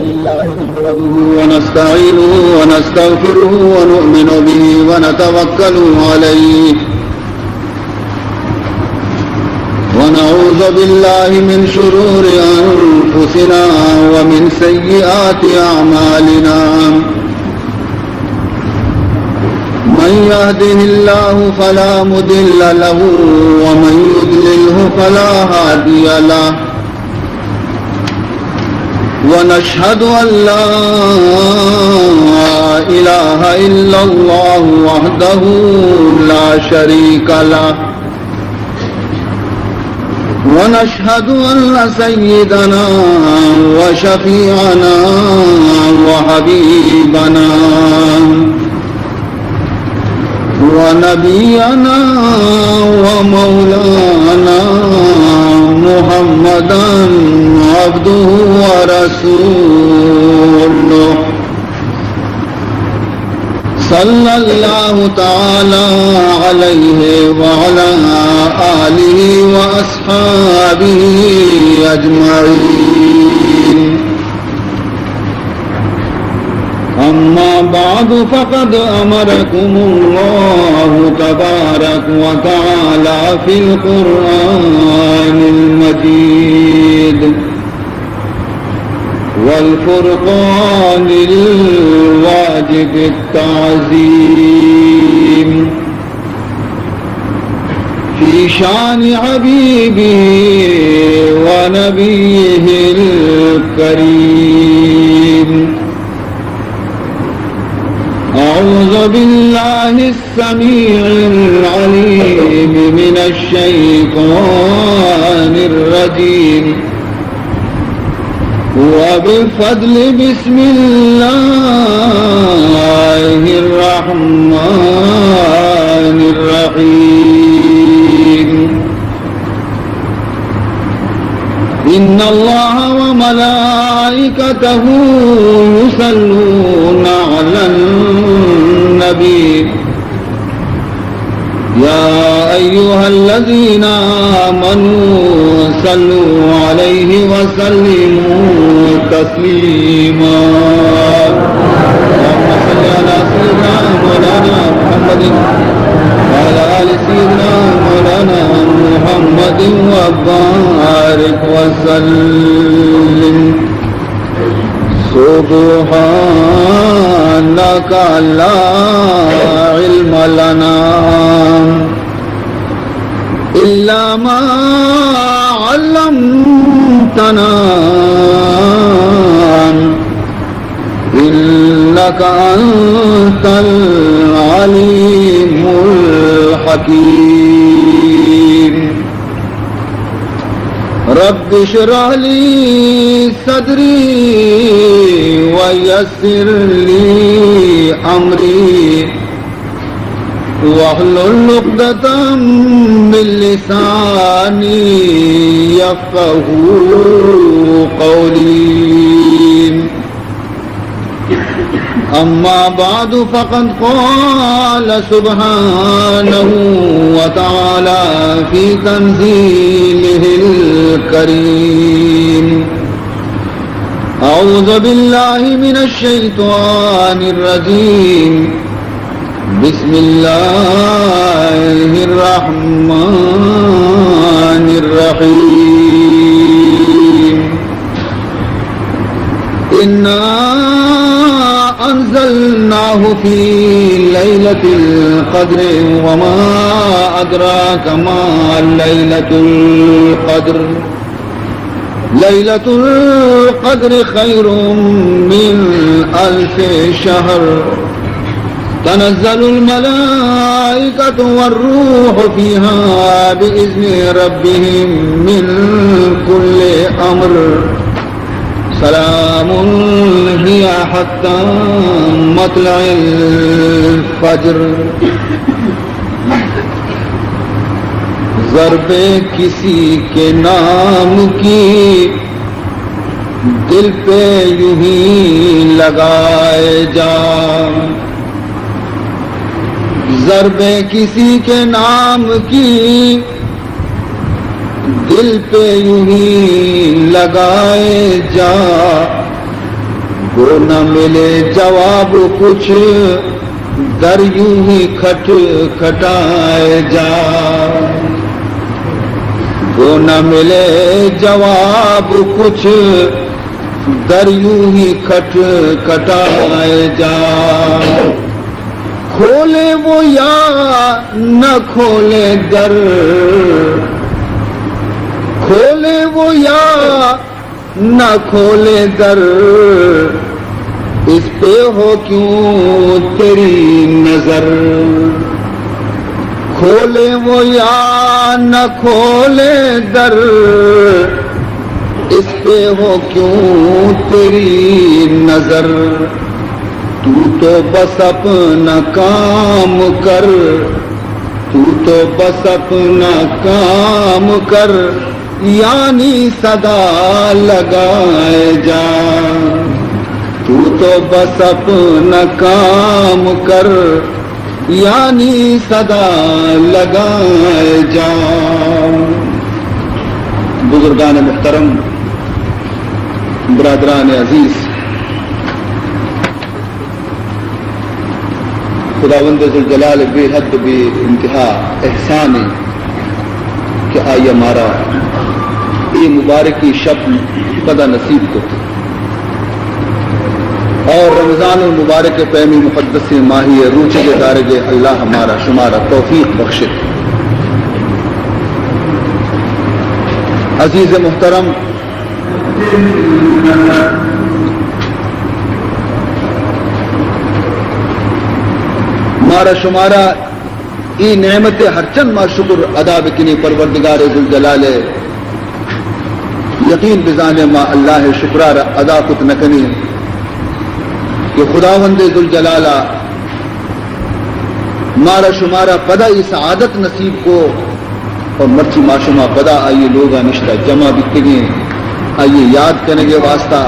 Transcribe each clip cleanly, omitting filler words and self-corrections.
لله نحمده ونستعينه ونستغفره ونؤمن به ونتوكل عليه ونعوذ بالله من شرور أنفسنا ومن سيئات أعمالنا من يهده الله فلا مضل له ومن يضلله فلا هادي له ونشهد أن لا إله إلا الله وحده لا شريك له ونشهد أن سيدنا وشفيعنا وحبيبنا ونبينا ومولانا محمدا عبده ورسوله صلى الله تعالى عليه وعلى آله وأصحابه أجمعين أما بعد فقد أمركم الله تبارك وتعالى في القرآن المجيد والفرقان الواجب التعظيم في شان حبيبه ونبيه الكريم أعوذ بالله السميع العليم من الشيطان الرجيم وبفضل بسم الله الرحمن الرحيم إن الله وملائكته يصلون على النبي يا أيها الذين آمنوا صلوا عليه وسلموا تسليما اللهم صل على سيدنا مولانا محمد وعلى آل سيدنا مولانا محمد وبارك وسلم سبحانك لا علم لنا إلا ما علمتنا إنك أنت العليم الحكيم رب اشرح لي صدري ويسر لي أمري واحلل عقدة من لساني يفقهوا قولي أما بعد فقد قال سبحانه وتعالى في تنزيله الكريم أعوذ بالله من الشيطان الرجيم بسم الله الرحمن الرحيم إنا أنزلناه في ليلة القدر وما أدراك ما ليلة القدر ليلة القدر خير من 1000 شهر تنزل الملائكة والروح فيها بإذن ربهم من كل أمر سلام هي حتى مطلع الفجر ضرب کسی کے نام کی دل پہ یوں ہی لگائے جا ضرب کسی کے نام کی دل پہ یوں ہی لگائے جا وہ نہ ملے جواب کچھ در یوں ہی کھٹ کھٹائے جا، وہ نہ ملے جواب کچھ در یوں ہی کھٹ کھٹائے جا، کھولے وہ یا نہ کھولے در، کھولے وہ یا نہ کھولے در، اس پہ ہو کیوں تیری نظر، کھولے وہ یا نہ کھولے در، اس پہ ہو کیوں تیری نظر، تو بس اپنا کام کر، تو بس اپنا کام کر، یعنی صدا لگائے جا، تو بس اپنا کام کر، یعنی صدا لگائے جا۔ بزرگان محترم، برادران عزیز، خداوند ذوالجلال بے حد بے انتہا احسان ہے کہ آئی ہمارا یہ مبارکی شب قدر نصیب کو، اور رمضان المبارک پیمی مقدس ماہی روچے کے دارگے اللہ ہمارا شمارا توفیق بخشے۔ عزیز محترم، ہمارا شمارا ای نعمت ہر چند ما شکر ادا بکنی پروردگار ذوالجلال، یقین بزانے ما اللہ شکرار ادا کت نکنی کہ خداوند ذوالجلالہ مارا شمارا پدا اس سعادت نصیب کو، اور مرچی معشمہ پدا آئیے لوگا نشتہ جمع بکنے آئیے یاد کرنے کے واسطہ،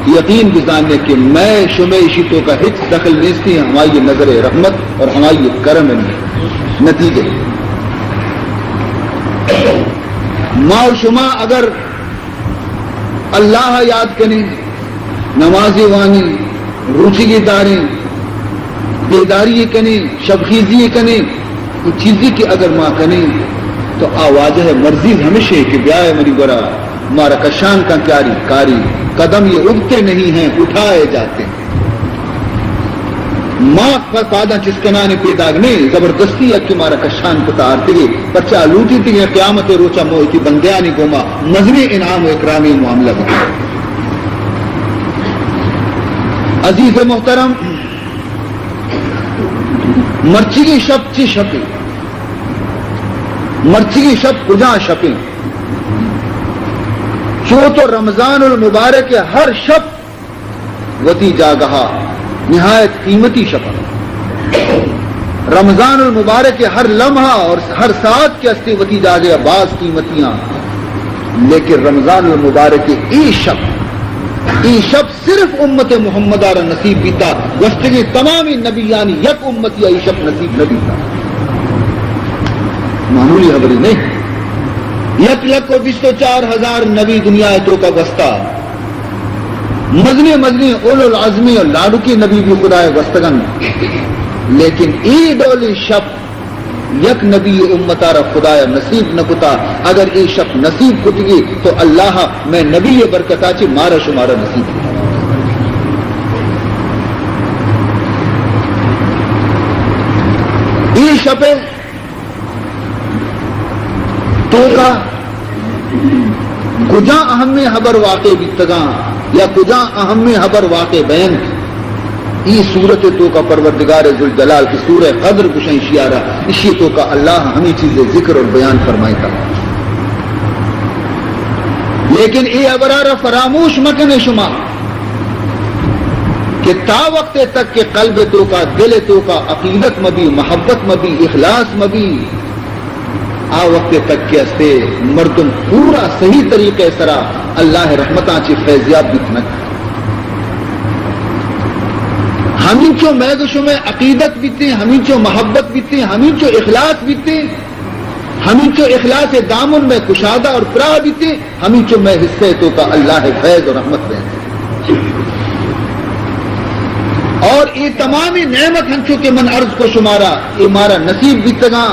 یقین بزانے کہ میں شمع شیتوں کا ہچ دخل نیستی ہیں، ہماری نظر رحمت اور ہماری کرم نتیجے ما شما اگر اللہ یاد کریں، نمازی وانی، روچی کی داریں، بیداری کریں، شبخیزی کریں، کچھ چیزیں کی اگر ماں کریں تو آواز ہے مرضی ہمیشہ کہ بیائے منی برا مارا کشان کا کیاری کاری، قدم یہ اگتے نہیں ہیں اٹھائے جاتے ہیں، ماں پر پادا چسکنانے پیداگنے زبردستی اکی مارا کشان کو تارتے گئے پرچہ لوٹی تھی قیامت روچہ موئی بندیانی گوما مذہبی انعام و اکرامی معاملہ بکا۔ عزیز محترم، مرچی کی شب چی شپیں، مرچی کی شب کجا شپیں، چو تو رمضان المبارک ہر شب وتی جاگہا نہایت قیمتی شب، رمضان المبارک ہر لمحہ اور ہر ساتھ کے استے وتی جاگے بعض قیمتیاں، لیکن رمضان المبارک ای شب صرف امت محمد آرہ نصیب بیتا، وستگی تمامی نبیانی یک امتی ای شب نصیب نہ بیتا، معمولی خبری نہیں، یک لک و 24,000 نبی دنیا تو کا وسطہ، مزنی اولو العظمی اور لاڈو کی نبی بھی خدا وستگن، لیکن ای ڈولی شب یک نبی امتارا خدا نصیب نہ کتا، اگر ای شب نصیب کتگی تو اللہ میں نبی برکتا چی مارا شمارا نصیب کتا۔ ای شب تو کا کجا اہم خبر واقع بیتگاں یا کجا اہم خبر واقع بیان ای صورت تو کا پروردگار ذوالجلال کی سورہ قدر کشیں شیارہ اسی تو کا اللہ ہمیں چیزیں ذکر اور بیان فرمائے تھا، لیکن ای ابرارہ فراموش مکنے شما کہ تا وقت تک کہ قلب تو کا دل تو کا عقیدت مبی محبت مبی اخلاص مبی آ وقت تک کے استے مردم پورا صحیح طریقے سرا اللہ رحمتاں چی فیضیاب بکنک، ہمیں چو میگشو میں عقیدت بیتے، ہمیں چو محبت بیتے، ہمیں چو اخلاص بیتے، ہمیں چو اخلاص دامن میں کشادہ اور پرا بیتے، ہمیں چو میں حصے تو کا اللہ فیض اور رحمت بیتے۔ یہ تمامی نعمت ہنچو کے من عرض کو شمارا یہ مارا نصیب بھی تگاں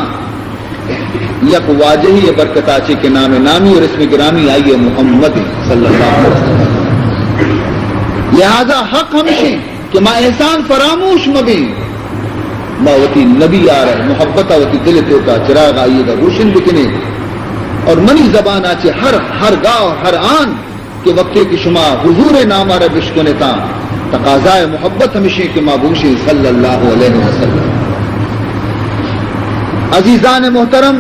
یک واجہ ہی برکت آچے کے نام نامی اور اسم گرامی آئیے محمد صلی اللہ علیہ وسلم. لہذا حق ہمشیں کہ ما احسان فراموش مبیں ما وتی نبی آ رہے محبت وتی دل تو کا چراغ آئیے گا روشن بکنے اور منی زبان آچے ہر گاہ ہر آن کے وقتے کی شما حضور نام آ رہے بشکنے تا تقاضائے محبت ہمشیں کہ مابوشی صلی اللہ علیہ وسلم. عزیزان محترم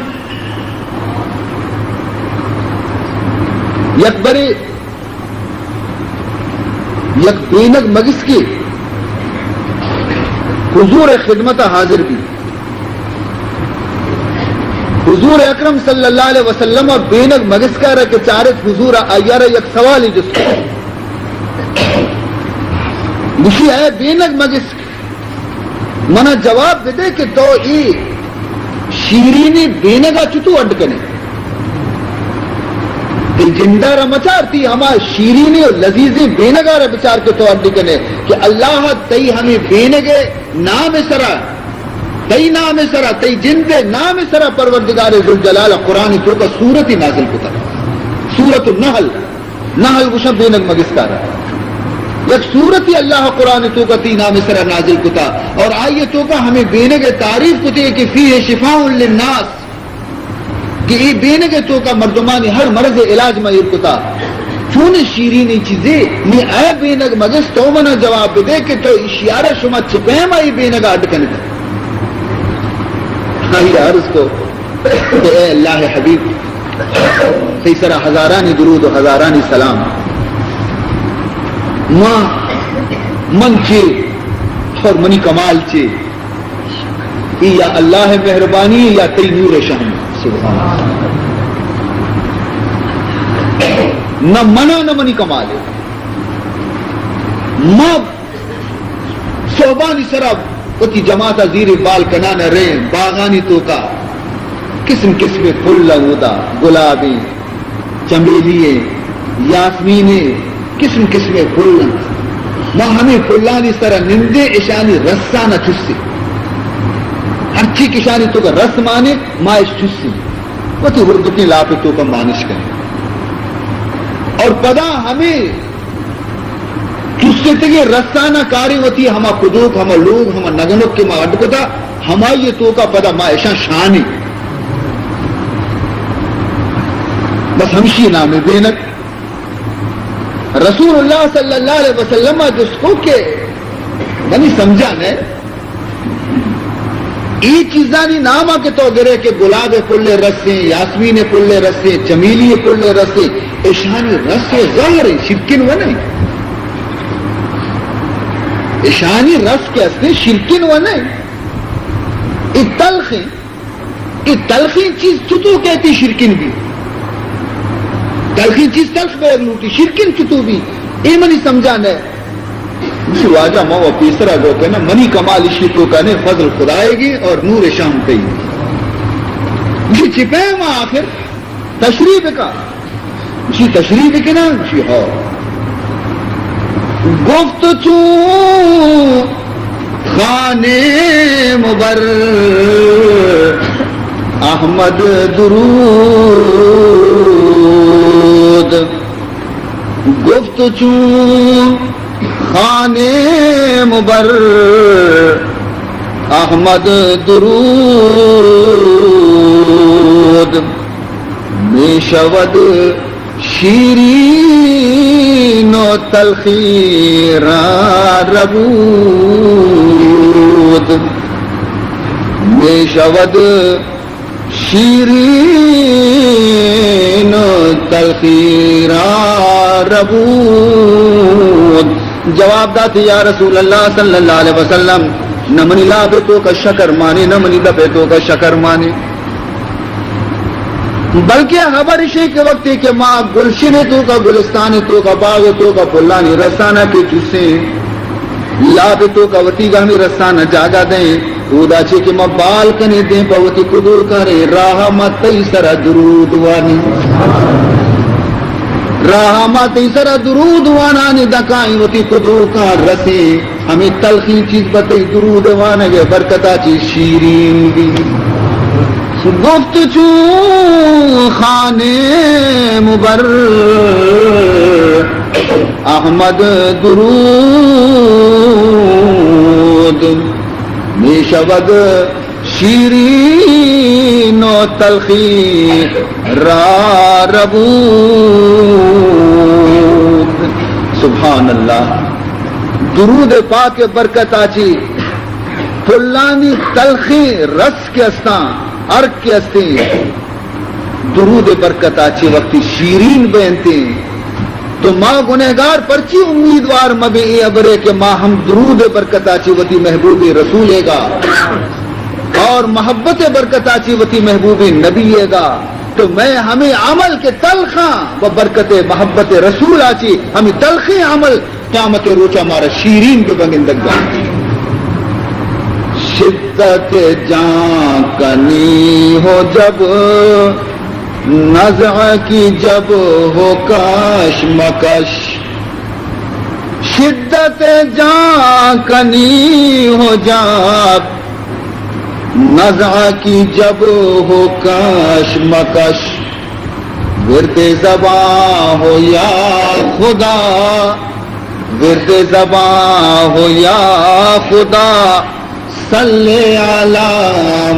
یک بینگ مگس کے حضور خدمت حاضر بھی حضور اکرم صلی اللہ علیہ وسلم اور بینگ مگس کا رہ کہ چارت حضور آیار یک سوال ہی جس کو مشی ہے بینگ مگس منا جواب دے کہ تو ای شیرینی بینگا چتو اڈ کنے جندہ را مچارتی ہما شیرینی اور لذیذی بینگا را بچار کے تو اڈ کنے کہ اللہ تی ہمیں بینگے نام سرا تی نام سرا تی جندے نام سرا پروردگار ذوالجلال قرآن تو کا سورت ہی نازل کتا سورت النحل گشب بینگ مگسکارا یک سورت ہی اللہ قرآن تو کا تی نام سرا نازل کتا اور آئیے تو کا ہمیں بینگے تعریف کتے کہ فیہ شفاء للناس کہ یہ بینگے تو کا مردمانی ہر مرض علاج میں کتا چون شیرینی چیزیں میں اے بینگ مگس تو منا جواب دے کہ تو اشیارہ شما چپیم آئی بینگا اڈکنے تا آئیے عرض کو کہ اے اللہ حبیب تیسرا ہزارانی درود و ہزارانی سلام من چے اور منی کمال چے یا اللہ مہربانی یا تی نور شہن سبحان نہ منا نہ منی کمال ماں صوبانی سراب اتی جماعت زیر بال کنانا رہے باغانی تو کا قسم قسم پھل لگودا گلابیں چمیلیے یاسمینے قسم قسم پھل ماں ہمیں پھلانی سرا نندے اشانی رسانہ چسے ہر چیز اشانی تو کا رس مانے مائش چسے وہ تو ہردکی لاپے تو کا مانش کرے اور پدا ہمیں چسے تگے رسانہ کاری ہوتی ہے ہما قدوک ہما لوگ ہما نگنک کے ماں اڈکتا ہما یہ تو کا پدا مائشاں شانی بس ہمشی نام بینک رسول اللہ صلی اللہ علیہ وسلم جس کو کہ یعنی سمجھا نے یہ چیزانی نام کے تو گرے کہ گلاب پلے رسے یاسمین پلے رسے چمیلی پلے رسے ایشانی رسے ظاہر شرکن و نہیں ایشانی رس کے اصلے شرکن و نہیں یہ تلخی چیز چتو کہتی شرکن بھی تلخی چیز تلخ بے لوٹی شرکن چتو بھی اے منی سمجھانا ہے اسی واجہ مو پیسرا گو کہ نا منی کمال اشی تو کہنے فضل خدائے گی اور نور شام پہ اسی چھپے ماں آخر تشریف کا اسی تشریف کے نا اسی ہو گفت چون خانے مبر احمد درود گفت چون خانے مبر احمد درود میں شود شیرین و تلخی را ربود میں شود شیرین و تلخی را ربود جواب داتی یا رسول اللہ صلی اللہ علیہ وسلم نہ منی لابتوں کا شکر مانے نہ منی لبتوں کا شکر مانے بلکہ خبر اسی کے وقت کہ ماں گلشن تو کا گلستان تو کا باغ تو کا پلانی رسانہ کے چسے لابتوں کا وتی گامی رسانہ جاگا دیں اودا چھے کہ ماں بال کنے دیں پوتی قدور کرے راہ مت سرا درود وانی راہما تیسرا درود وانا نے دکائی وتی قدرو کا رسی ہمیں تلخی چیز بتائی درود وانا کے برکتا چیز شیرین بھی گفت چون خانے مبر احمد درود میشود شیرین و تلخی را ربود سبحان اللہ درود پاک برکت آچی فلانی تلخی رس کے استان ارک کے استے درود برکت آچی وقتی شیرین بینتے تو ماں گنہگار پرچی امیدوار مبی ابرے کہ ماں ہم درود برکت آچی وتی محبوب رسولے گا اور محبت برکت آچی وتی محبوب نبی گا تو میں ہمیں عمل کے تلخاں و برکت محبت رسول آچی ہمیں تلخی عمل قیامت روچا مارا شیرین کے بگندگ گا شدت جان کنی ہو جب نزع کی جب ہو کاش مکش شدت جان کنی ہو جب نزع کی جب ہو کاش مکش ورد زباں ہو یا خدا ورد زباں ہو یا خدا صلی علی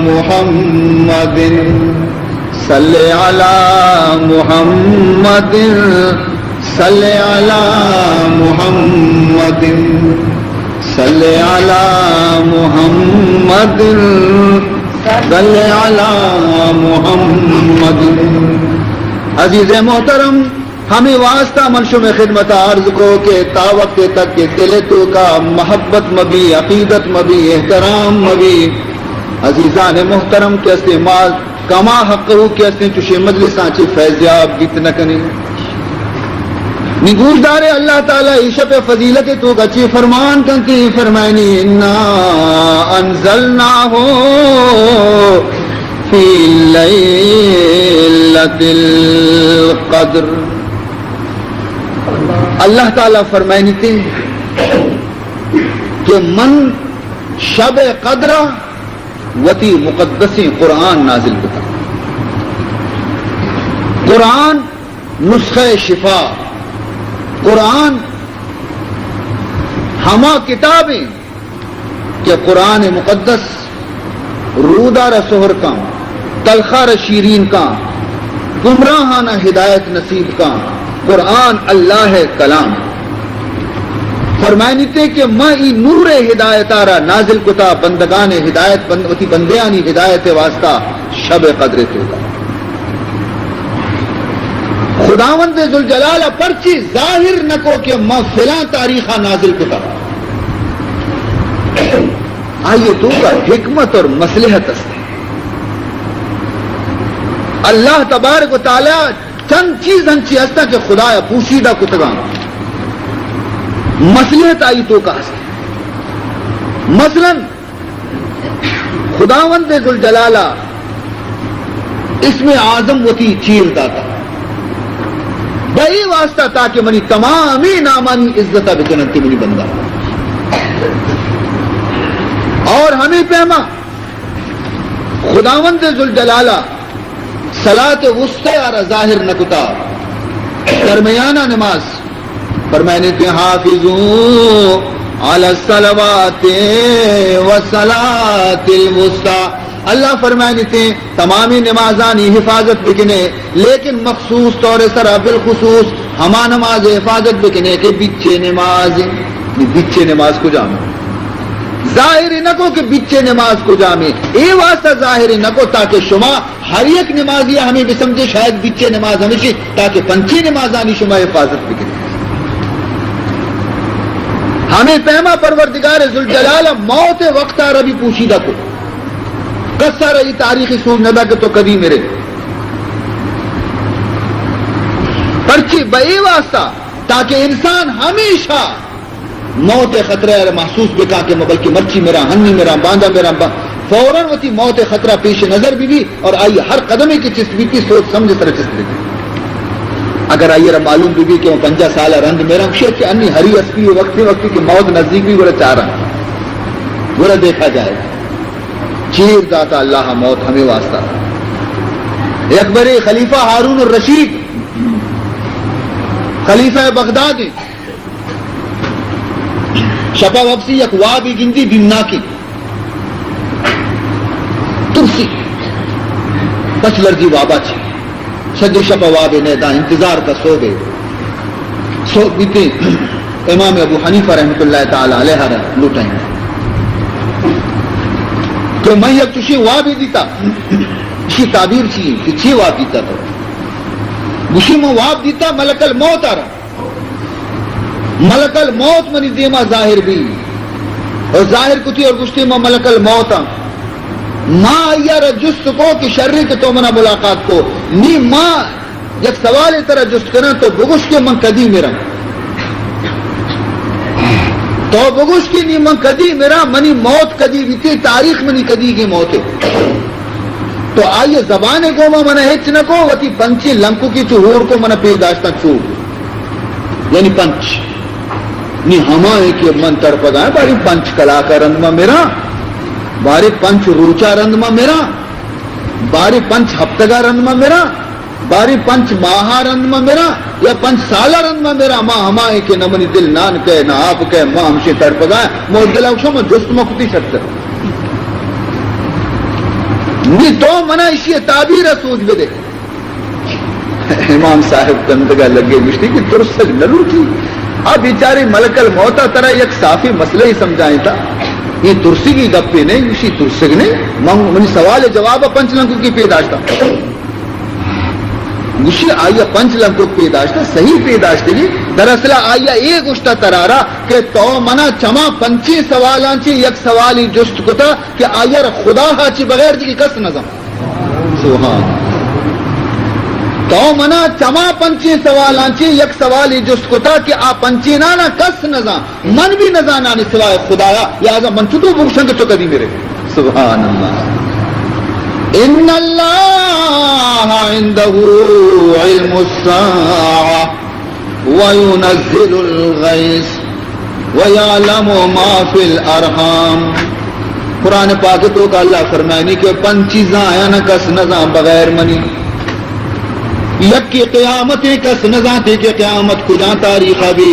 محمد صلی علی محمد صلی علی محمد صلی علی محمد صلی علی محمد عزیز محترم ہمیں واسطہ منشو میں خدمت عرض کو کہ تا وقت تک کہ دل تو کا محبت مبی عقیدت مبی احترام مبی عزیزان محترم کے استعمال کما حق کے استے چوشے مجلس آنچی فیضیاب بیت نہ کنی نگوش دارے اللہ تعالیٰ عشب فضیلت تو گچی فرمان کنتی فرمائنی انا انزلناہو فی لیلۃ القدر اللہ تعالیٰ فرمائنی تھی کہ من شب قدرہ وتی مقدسی قرآن نازل بتا قرآن نسخہ شفا قرآن ہما کتابیں کہ قرآن مقدس رودار سہر کا تلخار شیرین کا گمراہانہ ہدایت نصیب کا قرآن اللہ کلام فرمائنی تے کہ میں ای نور ہدایت آرہ نازل کتا بندگان ہدایت وتی بندیانی ہدایت واسطہ شب قدر توگا خداوند ذوالجلال پرچی ظاہر نکو کہ میں فلاں تاریخہ نازل کتا آئیے تو کا حکمت اور مصلحت استے اللہ تبارک و تعالی چند چیز ہنچی ہستا کہ خدا پوشیدہ کتگاں مصلحت آئی تو کا ہستے مثلا خداوند ذوالجلالہ اسم اعظم وتی چیر داتا بئی واسطہ تاکہ منی تمامی نامانی عزتہ بکنتی منی بندہ اور ہمیں پیما خداوند ذوالجلالہ صلاۃ وسطی اور ظاہر نکتا درمیانہ نماز فرمائنے کہ حافظوا علی الصلوات والصلاۃ الوسطی اللہ فرمائنے تھے تمامی نمازانی حفاظت بکنے لیکن مخصوص طور سرا بالخصوص ہما نماز حفاظت بکنے کہ بچے نماز کو جامع ظاہر نہ کو کہ بچے نماز کو جامع اے واسطہ ظاہر نہ کو تاکہ شما ہر ایک نمازی ہمیں بھی سمجھے شاید بچے نماز ہمیشہ تاکہ پنچی نمازانی شما حفاظت بکنے ہمیں پیما پروردگار ذوالجلال موت وقت ربی پوشیدہ کو کسا رہی تاریخی سوچ ندا کہ تو کبھی میرے پرچی بئی واسطہ تاکہ انسان ہمیشہ موت خطرہ محسوس بکا کہ بلکہ مرچی میرا ہنی میرا باندھا میرا فوراً ہوتی موت خطرہ پیش نظر بھی اور آئی ہر قدمے کی چست بھی سوچ سمجھ طرح چست بھی اگر آئیے معلوم بھی کہ وہ 50 سال رند میرا شیخ کہ انی ہری اسپی وقتی کی موت نزدیک بھی گورا چاہ رہا گورا دیکھا جائے چیر داتا اللہ موت ہمیں واسطہ اکبر خلیفہ ہارون الرشید خلیفہ بغداد شپا وفسی یک وابی گندی بمنا کی ترسی پچ لرزی وابا چی شد شپا وابی نیدا انتظار کا سو گئے سو بیتے امام ابو حنیفہ رحمت اللہ تعالی علیہ لوٹائیں تو میں یک چوشی وابی دیتا اسی تعبیر چی کہ چی واب دیتا تو گوشی میں واب دیتا ملک الموت آ رہا ملک الموت منی دیما ظاہر بھی اور ظاہر کتی اور گشتی میں ملک الموت ماں یا رجست کو کہ شرری کے تو منا ملاقات کو نی ماں یک سوال طرح جست کرنا تو بگش کے من کدی میرا تو بگش کی نی من کدی میرا منی موت کدی بھی تھی تاریخ منی کدی کی موت ہے تو آئیے زبان کو منا ہچ نہ کو وتی پنچی لنکو کی چہور کو منا پیر داشتہ چور یعنی پنچ نی ہما ہے کہ من ترپدا ہے باری پنچ کلا کا رندما میرا باری پنچ روچا رندما میرا باری پنچ ہفتگا رندما میرا باری پنچ ماہا رندما میرا یا پنچ سالہ رندما میرا ماں ہما ہے کہ نہ منی دل نان کہے نہ آپ کہے ماں ہمشے ترپدا ہے مو دل اوشو میں جست مکتی شکتا نی تو منا اسی تعبیر سوچ بے دے امام صاحب کندگا لگے گشتی کہ ترسل نلو تھی اب بیچارے ملک الموتا طرح یک صافی مسئلہ ہی سمجھائیں تھا یہ ترسی کی گپے نہیں اسی ترسگ نے منی سوال جواب پنچ لنکو کی پیداشتا گوشی آیا پنچ لنکو پیداشتا صحیح پیداشتے گی دراصل آیا ایک اشتا ترارا کہ تو منا چما پنچی سوالان چی یک سوالی جست کتا کہ آیا خدا ہاچی بغیر جی کس نظم سبحان تو منا چما پنچی سوالان چی یک سوالی جست کتا کہ آ پنچی نانا کس نظام من بھی نظانانی سوائے خدایا لہذا من چھتو بکشنگ تو کدی میرے سبحان اللہ ان اللہ عنده علم الساعة وينزل الغیث ويعلم ما في الارحام قرآن پاک تو کا اللہ فرمائنی کہ پنچیزاں آیا نہ کس نظام بغیر منی یک کی قیامت کس نظاتے کہ قیامت کجا تاریخ ابھی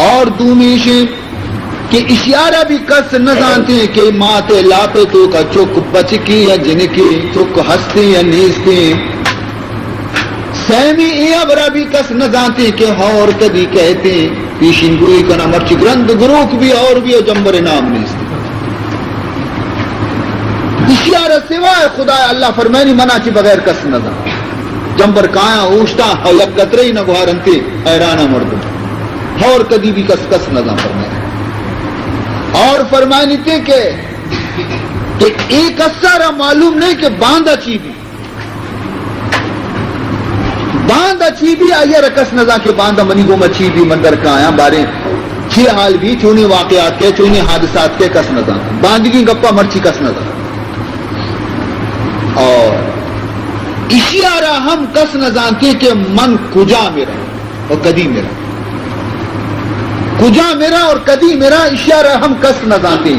اور دومیش کہ اشیارہ بھی کس نظانتے کہ ماتے لاپے تو کا چک بچکی یا جنکی چک ہستے یا نیستے سیمی ابرا بھی کس نظانتے کہ اور کبھی کہتے پیشن گوئی کا نمر چگرند گروک بھی اور بھی جمبر نام نیستے اشیارہ سوائے خدا اللہ فرمینی منع چی بغیر کس نظام جمبر کایا اوشتا اور یک قطرے نہ گوارنتے حیرانہ مردم اور کدی بھی کس کس نظام فرمائے اور فرمائنی تھے کہ ایک اثارہ معلوم نہیں کہ باندھا چی بھی آئیے رکس نظام کے باندھا منی گو مچی بھی مندر کایا بارے چھ حال بھی چونی واقعات کے چونی حادثات کے کس نظام باندھگی گپا مرچی کس نظام اور اشیارہ ہم کس نہ جانتے کہ من کجا میرا اور کدی میرا کجا میرا اور کدی میرا اشیارہ ہم کس نہ جانتے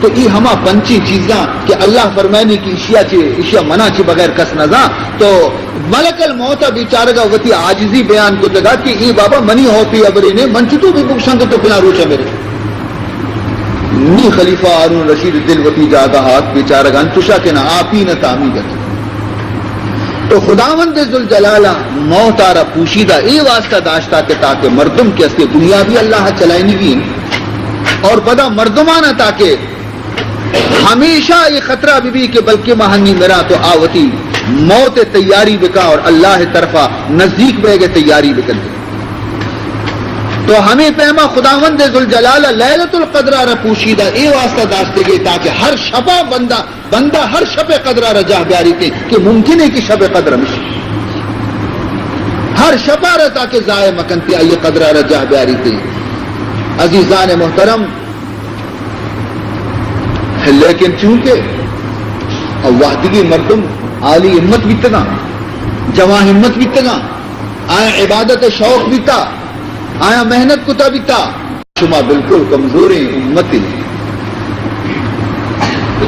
تو یہ ہما پنچی چیزاں کہ اللہ فرمانے کی اشیاء منع چی بغیر کس نہ جان تو ملک الموت بیچارہ کا وتی عاجزی بیان کو لگا کہ ای بابا منی ہو پی ابری نے من چتو بھی بکشنگ تو پنا روچا میرے نی خلیفہ ہارون رشید دل وتی جاگا ہاتھ بیچارہ گان تشا کے نہ آپی نہ تعمی گت تو خداوند ذوالجلالہ موت آرہ پوشیدہ اے واسطہ داشتا کہ تاکہ مردم کے اس کے دنیا بھی اللہ چلائنی بھی اور بدا مردمانہ تاکہ ہمیشہ یہ خطرہ بھی کہ بلکہ مہنی میرا تو آوتی موت تیاری بکا اور اللہ طرفہ نزدیک بے گے تیاری بکن تو ہمیں پیما خداوند ذوالجلالہ لیلۃ القدر آرہ پوشیدہ اے واسطہ داشتے گے تاکہ ہر شپا بندہ ہر شب قدر آرہ جاہ بیاری تے کہ ممکن ہے کہ شب قدر مشی ہر شب آرہ تاکہ ضائع مکنتی آئیے قدر آرہ جاہ بیاری تے عزیزان محترم لیکن چونکہ وحدگی مردم عالی امت بھی تنا جواں ہمت بیتگا آیا عبادت شوق بیتا آیا محنت کتا بیتا شما بالکل کمزوری امتی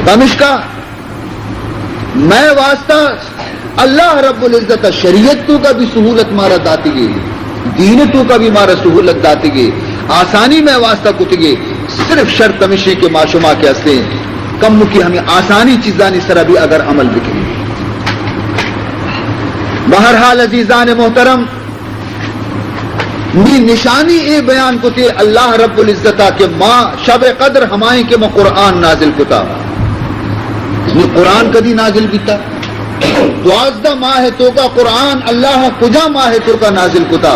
دمشقہ میں واسطہ اللہ رب العزت شریعت تو کا بھی سہولت مارا داتی گئی دین تو کا بھی مارا سہولت داتی گئی آسانی میں واسطہ کت گئی صرف شرط تمشی کے معشوما کے اصلیں کم کی ہمیں آسانی چیزانی سرا بھی اگر عمل بکے بہرحال عزیزان محترم می نشانی اے بیان کو تے اللہ رب العزتہ کے ماں شب قدر ہمائیں کے میں قرآن نازل کتا یہ قرآن کدی نازل بیتا 12 ماہ ہے تو کا قرآن اللہ کجا ماہ ہے تو کا نازل کتا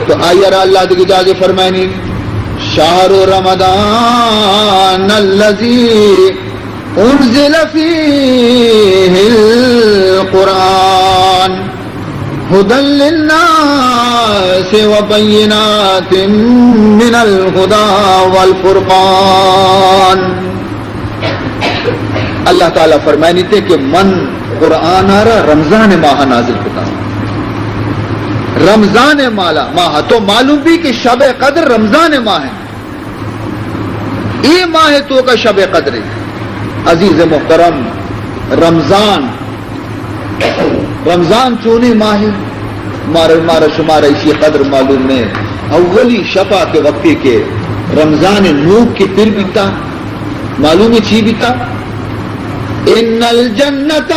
تو آئیے را اللہ دیکھ جاگے فرمائنی شہر رمضان الذی انزل فیہ القرآن هدى للناس وبينات من الهدى والفرقان اللہ تعالیٰ فرمائنی تھے کہ من قرآن آ رہا رمضان ماہ نازل ہوتا رمضان ماہ تو معلوم بھی کہ شب قدر رمضان ماہ ہے یہ ماہ تو کا شب قدر ہے عزیز محترم رمضان چونی ماہ مارا شمارا اسی قدر معلوم نے اولی شفا کے وقتی کے رمضان نوک کے پھر بیتا معلوم ہے چی بیتا ان الجنت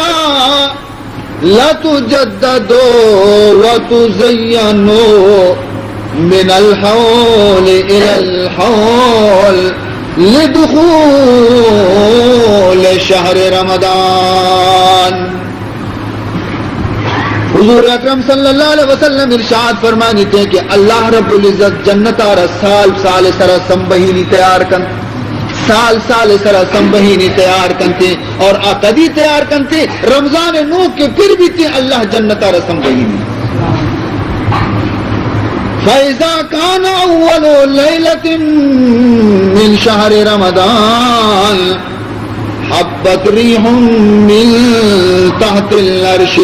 لتجدد وتزین من الحول الى الحول لدخول شہر رمضان حضور اکرم صلی اللہ علیہ وسلم ارشاد فرمانی تھے کہ اللہ رب العزت جنت آرہ سال سرہ سمبہینی تیار کن سال سرہ سمبہینی تیار کنتے اور آقدی تیار کنتے رمضان نو کے پھر بھی تھے اللہ جنت آرہ سمبہینی فَإِذَا كَانَ أَوَّلُ لَيْلَةٍ مِّن شَهْرِ رَمَضَانَ حبت ریح من تحت العرش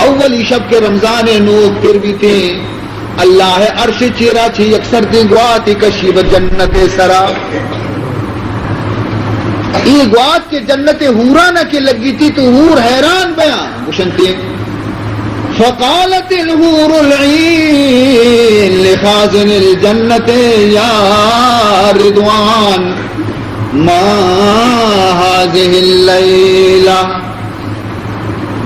اولی شب کے رمضان نو پھر بھی تھے اللہ عرش چیرا چھی اکثر دیں گوات کشیب جنت سرا یہ گوات کے جنت حورانہ کے لگی تھی تو حور حیران بیان مشنتے فقالت الحور العین لخازن الجنت یا رضوان ما هذه الليلہ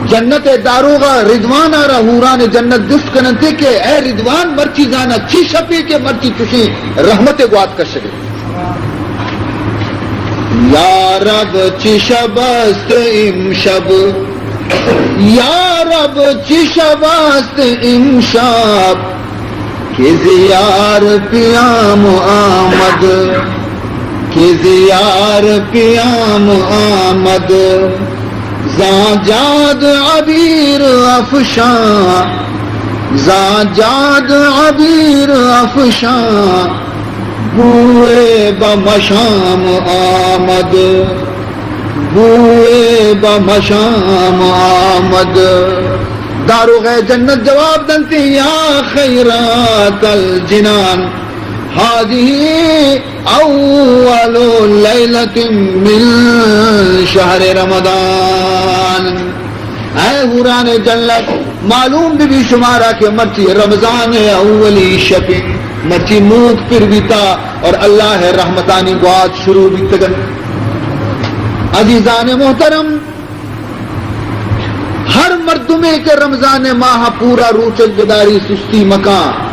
جنت داروغا رضوان آرہ حوران جنت دست کننتے کہ اے رضوان مرچی زانا چی شپی کے مرچی تشی رحمت گوات کا شکل یا رب چی شبست امشب یا رب چی شبست امشب کہ زیار پیام آمد کہ زیار پیام آمد زاجاد عبیر افشان زاجاد عبیر افشان بوئے بمشام آمد بوئے بمشام آمد داروغ جنت جواب دنتے یا خیرات الجنان هذه اول لیلۃ من شہر رمضان اے حوران جنت معلوم بھی شمارا کہ مرچی رمضان اولی شب مرچی نوک پھر بیتا اور اللہ رحمتانی گوات شروع بھی تگن عزیزان محترم ہر مردمے کے رمضان ماہ پورا روچک بداری سستی مکان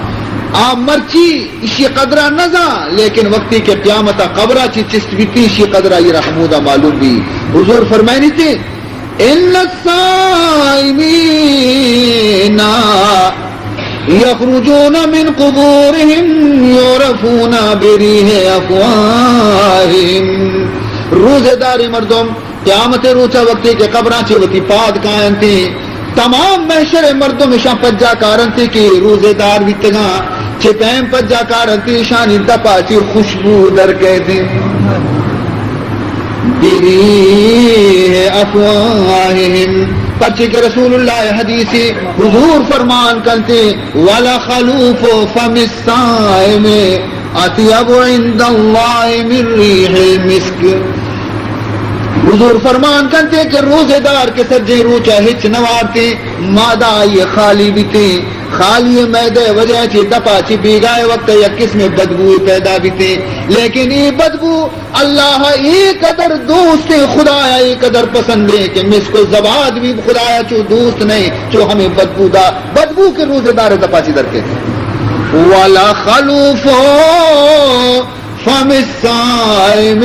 آ مرچی اسی قدرہ نزا لیکن وقتی کے قیامت قبرہ چی چست بیتی اسی قدرہ یہ رحمودہ معلوم بھی حضور فرمائنی تھے ان الصائمین یخرجون من قبورہم یعرفون بریح افواہم روزے داری مردم قیامت روچہ وقتی کے قبرہ چی وقتی پاد کائن تھی تمام محشر مردم شاہ پجا کارن تھی کہ روزے دار بیتگاں چھپیم پجا کارن تھی شانی دپا چی خوشبو در کے دیں بریح افواہم پرچے کے رسول اللہ حدیثی حضور فرمان کرتے وَلَخَلُوفُ فَمِ الصَّائِمِ أَطْيَبُ عِندَ اللَّهِ مِن رِّيحِ الْمِسْكِ. حضور فرمان کرتے کہ روزے دار کے سجے روچا ہچ نوارتے مادہ یہ خالی بیتے خالی میدے وجہ چی دپا چی بیگائے وقت یا قسم بدبو پیدا بیتے، لیکن یہ بدبو اللہ ایک قدر دوست خدایا ایک قدر پسند ہے کہ مس کو زباد بھی خدایا چو دوست نہیں چو ہمیں بدبو کے روزے دار دپا چی در کے وَلَا خَلُوفُ فَمِ الصَّائِمِ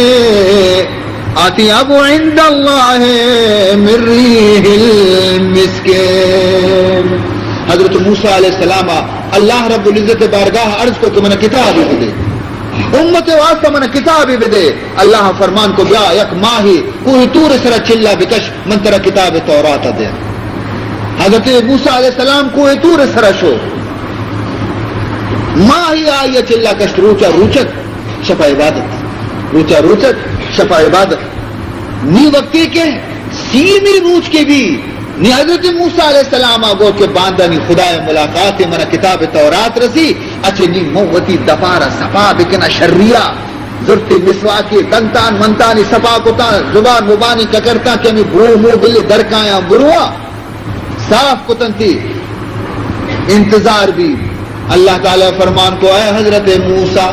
أَطْيَبُ عِندَ اللَّهِ مِن رِّيحِ الْمِسْكِ. حضرت موسیٰ علیہ السلام اللہ رب العزت بارگاہ عرض کو کہ من کتاب بھی دے امت واسطہ من کتاب بھی دے. اللہ فرمان کو بیا یک ماہی کوئی تور سرا چلا بکش من ترا کتاب تورات دے. حضرت موسیٰ علیہ السلام کوئی تور سرا شو ماہی آئی چلا کشت روچا روچک شفا عبادت روچا روچک شفا عبادت نی وقتی کے سیمی روچ کے بھی نی حضرت موسیٰ علیہ السلام آگو کے باندھانی خدا ملاقات منا کتاب تورات رسی اچھے نی موتی دفارہ صفا بکنا شریعہ ضرورت مسواکی دنتان منتانی صفا کتا زبان مبانی ککرتا کہ ہمیں برو مو بلی درکایا بروا صاف کتن تھی انتظار بھی. اللہ تعالیٰ فرمان کو اے حضرت موسیٰ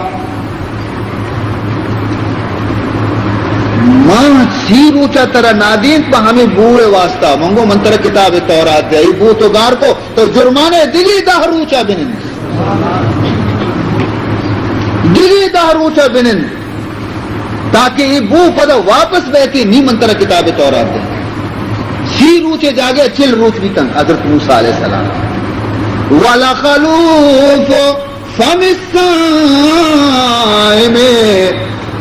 ماں سی روچا ترا نادین پا ہمیں بوئے واسطہ منگو من ترا کتاب تورات دے ای بو تو گار کو تو جرمانے دلی دہ روچا بنن دلی دہ روچا بنن تاکہ ای بو پدا واپس بیتی نہیں من ترا کتاب تورات دے. سی روچے جاگے چل روچ بھی تن حضرت موسیٰ علیہ السلام وَلَخَلُوفُ فَمِ الصَّائِمِ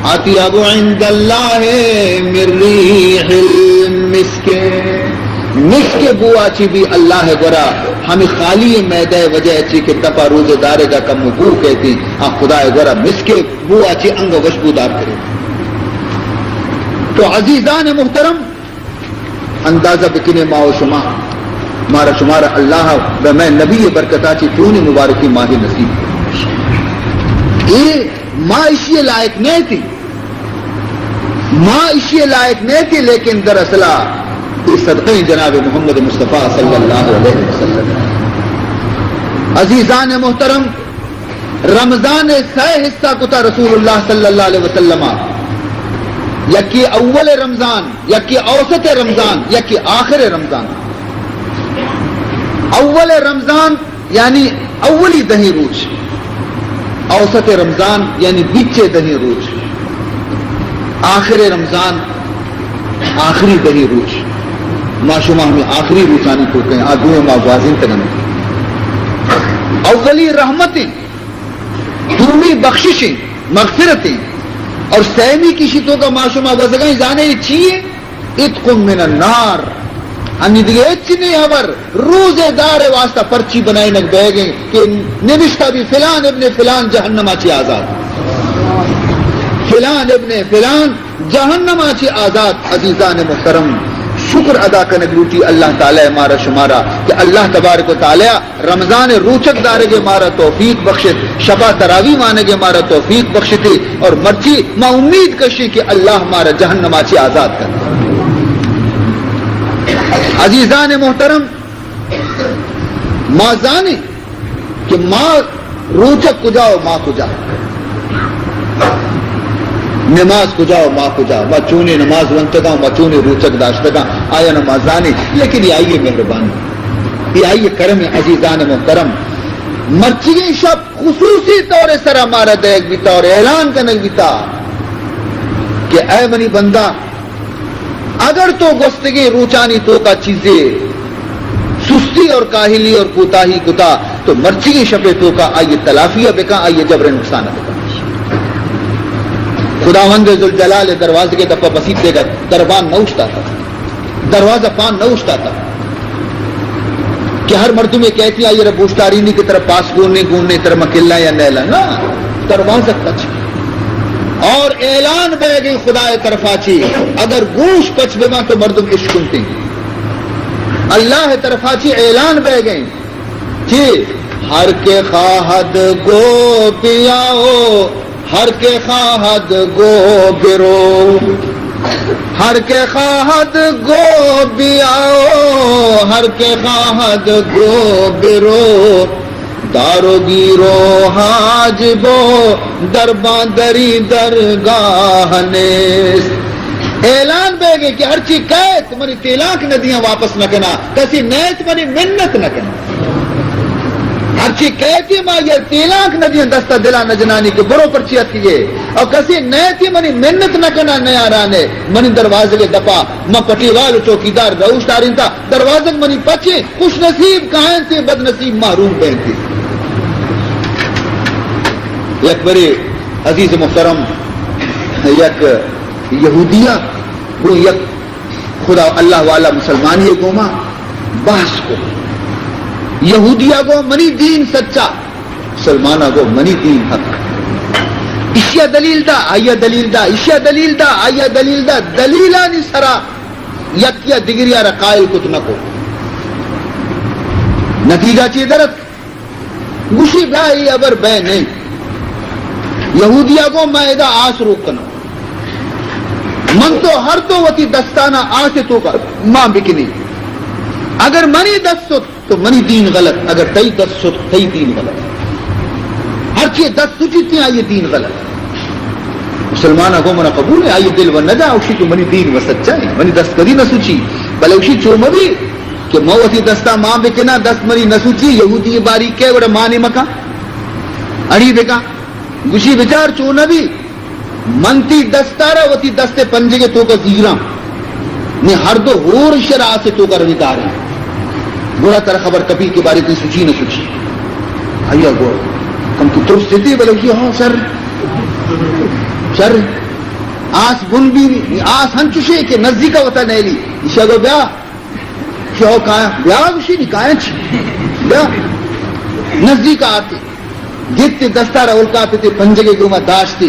أَطْيَبُ عِندَ اللَّهِ مِن رِّيحِ الْمِسْكِ. مسک بو آچی بھی اللہ گرا ہمیں خالی میدہ وجہ چی کہ تپا روزے دارے گا کم بو کہتی ہاں خدا گرا مسک بو آچی انگ وشبو دار کرے. تو عزیزان محترم اندازہ بکنے ماں و شما مارا شمارا اللہ و میں نبی برکتا چی تونی مبارکی ماہی نصیب. یہ ماں اسی لائق نہیں تھی ماں اسی لائق نہیں تھی لیکن دراصل اس صدقہ جناب محمد مصطفیٰ صلی اللہ علیہ وسلم. عزیزان محترم رمضان سہ حصہ کتا رسول اللہ صلی اللہ علیہ وسلم یکی اول رمضان یکی اوسط رمضان یکی آخر رمضان. اول رمضان یعنی اولی دہی روز اوسط رمضان یعنی بیچے دہی روز آخر رمضان آخری دہی روز معشومہ ہمیں آخری روزانی کو کہیں آدھویں ماں وازن تنمی اولی رحمتیں دومی بخششیں مغفرتیں اور سہمی کی شتوں کا معشومہ وزگائیں جانے چیئے اتقم من النار ہمیں دیگے اچھی نہیں خبر روزے دار واسطہ پرچی بنائی نک بہ گئے کہ نوشتہ بھی فلان ابن فلان جہنم آچی آزاد فلان ابن فلان جہنم آچی آزاد. عزیزان محترم شکر ادا کرنے لوٹی اللہ تعالی مارا شمارا کہ اللہ تبارک و تعالی رمضان روچک دارے گے مارا توفیق بخشے شبہ تراوی مانے گے مارا توفیق بخشتی اور مرچی ما امید کشی کہ اللہ مارا جہنم آچی آزاد کر. عزیزان محترم ماں جانے کہ ماں روچک کو جاؤ ماں کو جاؤ نماز کو جاؤ ماں کو جاؤ ماں چونے نماز ونتگا ماں چونے روچک داشتگا آیا نماز جانے. لیکن یہ آئیے مہربانی یہ آئیے کرم عزیزان محترم مرچی شب خصوصی طور سر ہمارا دیکھ بیتا اور اعلان کرنے بیتا کہ اے منی بندہ اگر تو گستگی روچانی تو کا چیزیں سستی اور کاہلی اور کوتاہی کتا تو مرچی شپے تو کا آئیے تلافیہ بکا آئیے جبر نقصان بکا. خداوند ذوالجلال دروازے کے دفعہ بسیط دے گا دربان نہ اٹھتا تھا دروازہ پان نہ اٹھتا تھا کہ ہر مردوں میں کہتی آئیے ربوشتارینی کی طرف پاس گوننے طرف مکلنا یا نیلا نا دروازہ کچھ اور اعلان بہ گئی خدا طرف آچی اگر گوش پچ بما تو مردم عشق سنتے اللہ طرفا چی اعلان بہ گئے چی ہر کے خواہد گو پیاؤ ہر کے خواہد گو برو ہر کے خواہد گو بیاؤ ہر کے خواہد گو برو دارو گیرو حاجبو دربان دری درگاہ نیس اعلان بے گئے کہ ہر چی کہت منی تیلاک ندیاں واپس نہ کنا کسی نیت منی منت نہ کنا ہر چی کہتی ماں یہ تیلاک ندیاں دستہ دلا نجنانی کے برو پر چیت کیے اور کسی نیتی منی منت نہ کنا نیا رانے منی دروازے کے دپا ماں پٹی والو چوکیدار روش دارین تھا دروازے منی پچے خوش نصیب کائن تھے بد نصیب محروم بہن تھی یک بڑے عزیز محترم یک یہودیہ وہ یک خدا اللہ والا مسلمان یہ گوما بحث کو یہودیہ گو منی دین سچا مسلمانہ گو منی دین حق اشیا دلیل دا آیا دلیل دا اشیا دلیل دا آیا دلیل دا دلیلانی سرا یکیا دگریا رقائل کت نکو نتیجہ چی درت گوشی بھائی ابر بے نہیں یہودیہ گو میں ادا آس روک کنا من تو ہر تو وتی دستانہ آسے تو کا ماں بکنی اگر منی دست تو منی دین غلط اگر تئی دست تئی دین غلط ہر چیز دست سوچی آئیے دین غلط مسلمان اگو منا قبول ہے آئیے دل و نہ جا اوشی تو منی دین و سچائی منی دست کدی نہ سوچی بلے اوشی چوم بھی کہ موتی دستا ماں بکنا دست منی نہ سوچی یہودی باری کے وڑا مانے مکا اڑی بکا گوشی بچار چون بھی منتی دستارا وتی دستے پنجے کے تو کا زیرہ نے ہر دو ہور شرع سے تو کا رویدار ہے برا طرح خبر کبھی کے بارے کی سوچی نہ سوچی آئیا گو کم کی ترس دیتی بلکہ ہاں سر آس بن بھی آس ہن چشے کہ نزدی کا وطا نیلی اشیا گو بیا شو کایا بیا گوشی نہیں کایا چی بیا نزدی کا آتے جتتے دستارا اولکا پیتے پنجے کے گروہ داشتے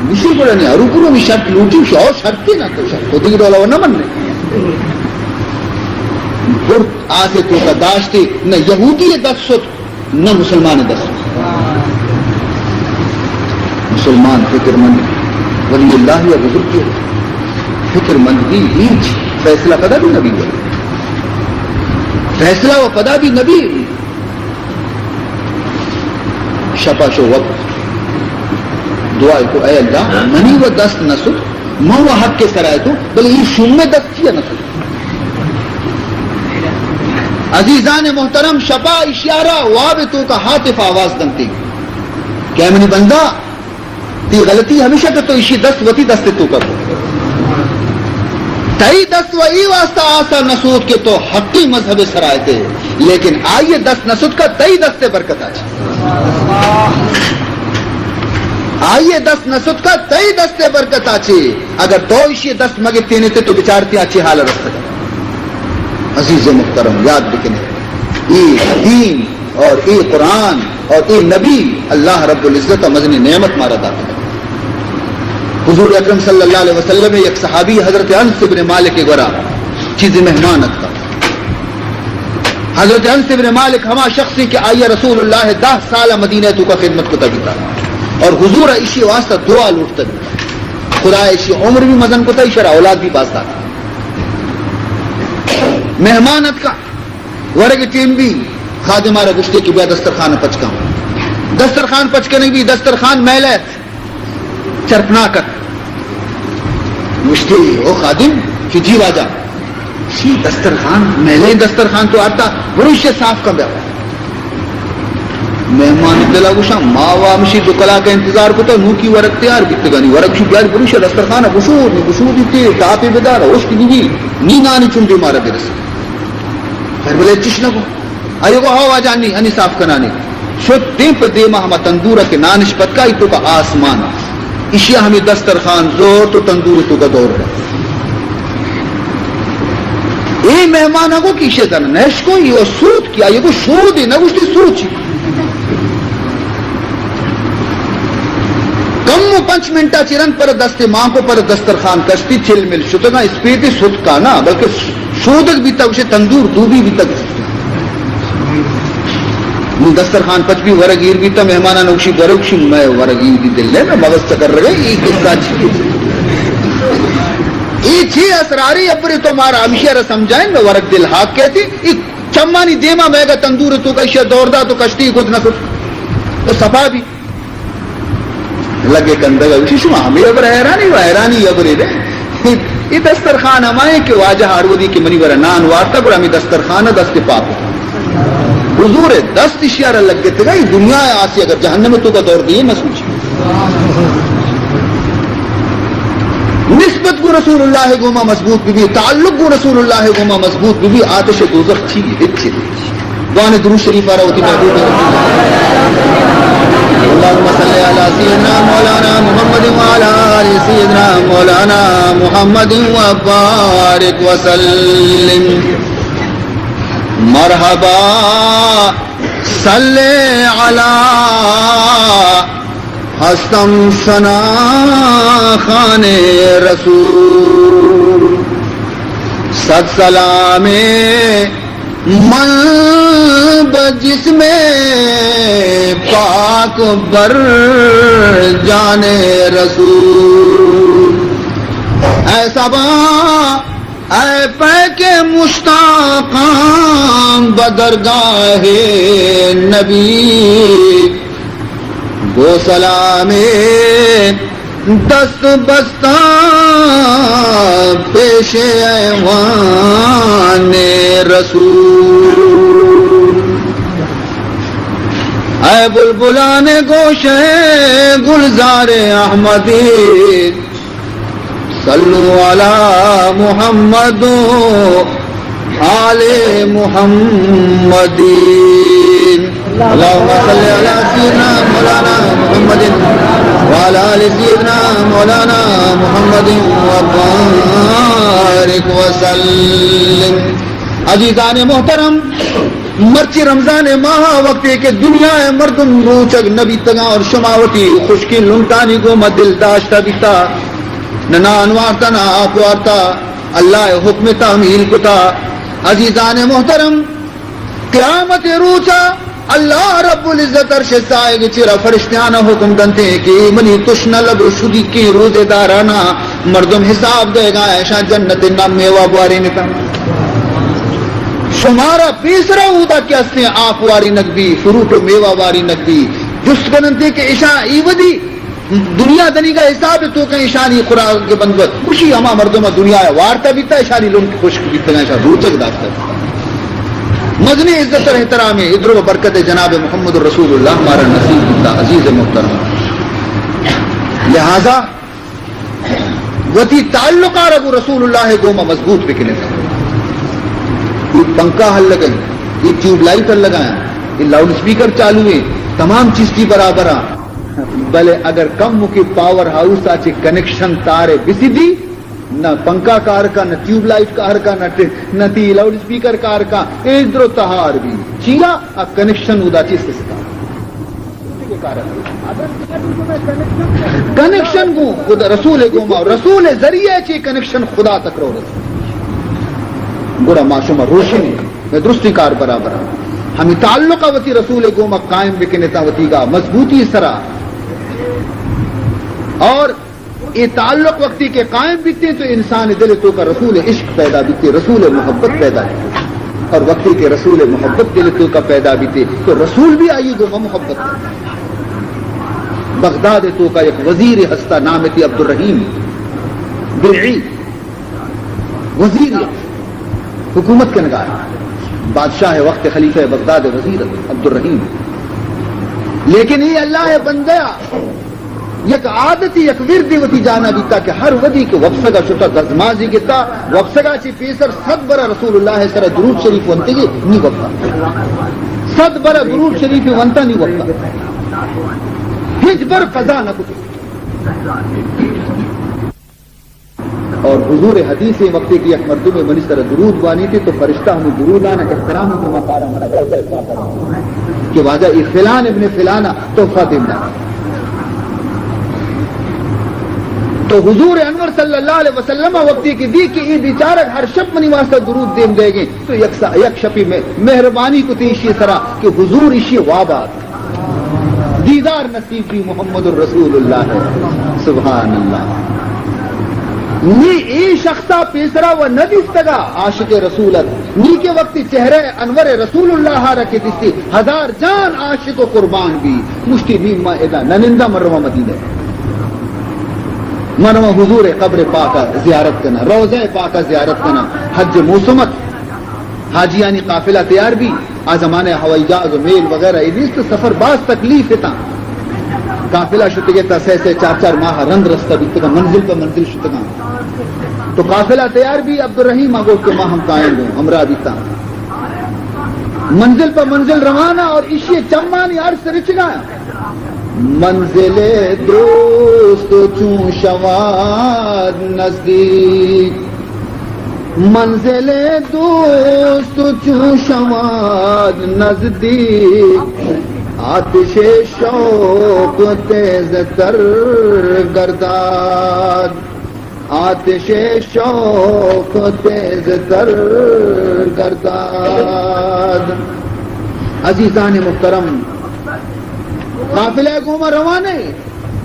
گوشی بڑا نہیں ارو پورو میں شرط لوٹی شو شرطی نہ تو شرط خودی رولا وہ نہ من برد آسے تو کا داشتے نہ یہودی دست ست نہ مسلمان دست مسلمان فکر مند ولی اللہ یا بزرگ کے فکر مندی ہیچ فیصلہ پدا بھی نبی ہے فیصلہ و پدا بھی نبی شپا شو وقت دعائے کو اے اللہ منی و دست نہ ست مو و حق کے سرائے تو بلکہ یہ شم میں دست کیا نہ ست عزیزان محترم شپا اشارہ وابتوں کا حاطف آواز دمتی کیا منی بندہ تی غلطی ہمیشہ کہ تو اسی دست وتی دستے تو کر تئی دست و ای واسطہ آسا نسود کے تو حقی مذہب سرائے تھے لیکن آئیے دست نسود کا تئی دستے برکت آج آئیے دست نسود کا تئی دستے برکت آچے اگر تو اسی دست مگتے نہیں تھے تو بچارتی اچھی حال رکھتا تھا عزیز محترم یاد بکنے ای دین اور ای قرآن اور ای نبی اللہ رب العزت مزنی نعمت مارا داتا ہے حضور اکرم صلی اللہ علیہ وسلم ایک صحابی حضرت انس بن مالک گورا چیز مہمانت کا حضرت انس بن مالک ہما شخصی کہ آئیے رسول اللہ 10 سال مدینہ تو کا خدمت کو تگیتا اور حضور اسی واسطہ دعا لوٹتا خدا اسی عمر بھی مزن کو تا اشارہ اولاد بھی باستا مہمانت کا ورگ ٹیم بھی خادمہ رگشتے کی بیا دسترخوان پچکا دسترخوان پچکنے بھی دسترخوان میلت چرپنا کر مشتے او خادم کہ جی راجا سی دسترخوان میلے دسترخوان تو آتا بروش صاف کا بیا مہمان دلا گوشا ماوا مشی دو کلا کا انتظار کو تو نو کی ورق تیار بیتگانی ورق شو بیار بروش دسترخوان بشود دیتے تاپی بدار اوش کی دیگی نینانی چندی مارا برس پھر بلے چشنہ کو آئیے کو ہوا جانی انی صاف کنانی شد دیپ دیما ہما تندورہ کے نانش پتکائی تو کا آسمان اشیاء ہمیں دسترخوان زور تو تندور تو کا دور ہے یہ مہمان کو کی اشیاء دانا نیش کو یہ سود کیا یہ کو شروع دی نگوشتی سوچی کم 5 منٹا چرن پر دست ماں کو پر دسترخوان کشتی چل مل شتنا اس پیتی سود کا نا بلکہ شودک بھی تک اسے تندور دوبی بھی تک دسترخوان پچ بھی ورگیر بھی تا مہمانہ نوشی ورگشی میں ورگیر بھی دل لے میں مغز چکر رہے یہ قصہ چھے یہ چھے اسراری اپنے تو مارا ہمیشہ رہ سمجھائیں میں ورگ دل حاق کہتی یہ چمانی دیما میں گا تندور تو کشی دوردہ تو کشتی خود نہ کچھ تو صفا بھی لگے کندگا اسی شما ہمیں ابر حیرانی ابر رہے یہ دسترخوان ہمائے کہ واجہ آرودی کی منی برا نان وارتا گرا ہمیں دسترخوان دست پاک حضور دست اشیارہ لگ گئے تھے یہ دنیا ہے آسی اگر جہنم تو کا دور دیئے نہ سوچی نسبت کو رسول اللہ گوما مضبوط بھی تعلق کو رسول اللہ گوما مضبوط بھی آتش دوزخ چھی ہچ دعانے درود شریف آ رہا ہوتی محبوب اللہم صلی علی سیدنا مولانا محمد وعلی آل سیدنا مولانا محمد وبارک وسلم مرحبا صلی علی ہستم ثنا خان رسول صد سلام من بجس میں پاک بر جانے رسول اے صبا اے پہ مشتاقاں بدرگاہ نبی گو سلام دست بستہ پیش ایوان رسول اے بلبلان گوشے گلزار احمدی صلو علی محمد آل محمدین اللہم صلی علی سیدنا مولانا محمد وعلی آل سیدنا مولانا محمد وبارک وسلم عزیزان محترم مرچی رمضان ماہ وقتی کہ دنیا مردم روچک نبی تگا اور شماوتی خوشکی لنٹانی کو مدل داشتا بیتا نہ انوارتا نہ آپوارتا اللہ حکم تعمیل کتا عزیزان محترم قیامت روچا اللہ رب العزت عرش سائے گی چرا فرشتیانا حکم دنتے کہ منی تشنہ لب شدی کی روزے دارانا مردم حساب دے گا ایشا جنت نام میوہ بواری نتا شمارا پیسرا ہوتا کیا سے آپ واری نقبی فروٹ و میوہ واری نقبی جس کننتے کہ ایشا ایودی دنیا دنی کا حساب تو کہ ایشانی خوراک کے بندوت خوشی ہما مردم دنیا ہے وارتا بیتا ایشانی لون کی خوشک بیتا ایشا روچک داستا مزنی عزت اور احترام ادھر و برکت جناب محمد رسول اللہ ہمارا نصیب بیتا عزیز محترم لہذا وتی تعلقہ ربو رسول اللہ گوما مضبوط بکنے تھا یہ پنکھا حل لگئی یہ ٹیوب لائٹ حل لگایا یہ لاؤڈ سپیکر چالو ہے تمام چیز کی برابر بلے اگر کم کی پاور ہاؤس آچے کنیکشن تارے بسی دی نہ پنکھا کار کا نہ ٹیوب لائٹ کار کا نہ تی لاؤڈ سپیکر کار کا ادھر و تہار بھی چیلا کنیکشن ادا چیز سستا کنیکشن کو رسول گوما رسول ذریعے چی کنیکشن خدا تک رو رسول گوڑا معشومہ روشنی میں درستی کار برابر ہمیں تعلقہ وتی رسول گوما قائم بکنتا وتی گا مضبوطی سرا اور یہ تعلق وقتی کے قائم بکتے تو انسان دل تو کا رسول عشق پیدا بکتے رسول محبت پیدا بکتے اور وقتی کے رسول محبت دل تو کا پیدا بکتے تو رسول بھی آئی گوما محبت بغداد تو کا ایک وزیر ہستا نام تھی عبد الرحیم برعی وزیر حکومت کے نگار بادشاہ وقت خلیفہ بغداد وزیر عبد الرحیم لیکن یہ اللہ بندہ یک عادتی یک وردی وتی جانا بیتا کہ ہر ودی کے وفسگا چھوٹا دزمازی گتا وفسگا چی پیسر صد برا رسول اللہ سر درود شریف ونتے گی نی وقتا صد برا درود شریف ونتا نی وقتا ہج بر قضا نہ کچھ اور حضور حدیث وقت کی ایک مردم میں منی طرح درود بانی تھی تو فرشتہ ہمیں درود آنا احترام کو مقارا مرا کہ واجہ فلان ابن فلانا تحفہ دینا تو حضور انور صلی اللہ علیہ وسلم وقتی کی دی کہ ای بیچارک ہر شب منی واسطہ درود دیم دے گی تو یک شپی میں مہربانی کو تیشی سرا کہ حضور اشی وابات دیدار نصیب بھی محمد الرسول اللہ ہے. سبحان اللہ. نی ای شخصا پیسرا و ندیستگا عاشق رسولت نی کے وقت چہرے انور رسول اللہ رکھے تیستی ہزار جان عاشق و قربان بھی مشتی نیم ادا ننندہ مرمہ مدینہ مرمہ حضور قبر پاکا زیارت کرنا روضہ پاکا زیارت کرنا حج موسمت حاجیانی قافلہ تیار بھی آزمان ہوائی جہاز و میل وغیرہ ایلیست سفر باز تکلیف تا قافلہ شتگے تا سے 4 ماہ رند رستہ بھی تکا منزل پر منزل شتگا تو قافلہ تیار بھی عبدالرحیم آگو کہ ماہ ہم قائم ہوں ہمراہ بھی تا منزل پر منزل روانہ اور اسی چمانی عرص رچگا منزل دوست چون شواد نزدیک منزل دوست چون شواد نزدیک آتش شوق تیز تر گرداد آتش شوق تیز تر گرداد. عزیزان محترم قافلہ گوما روانے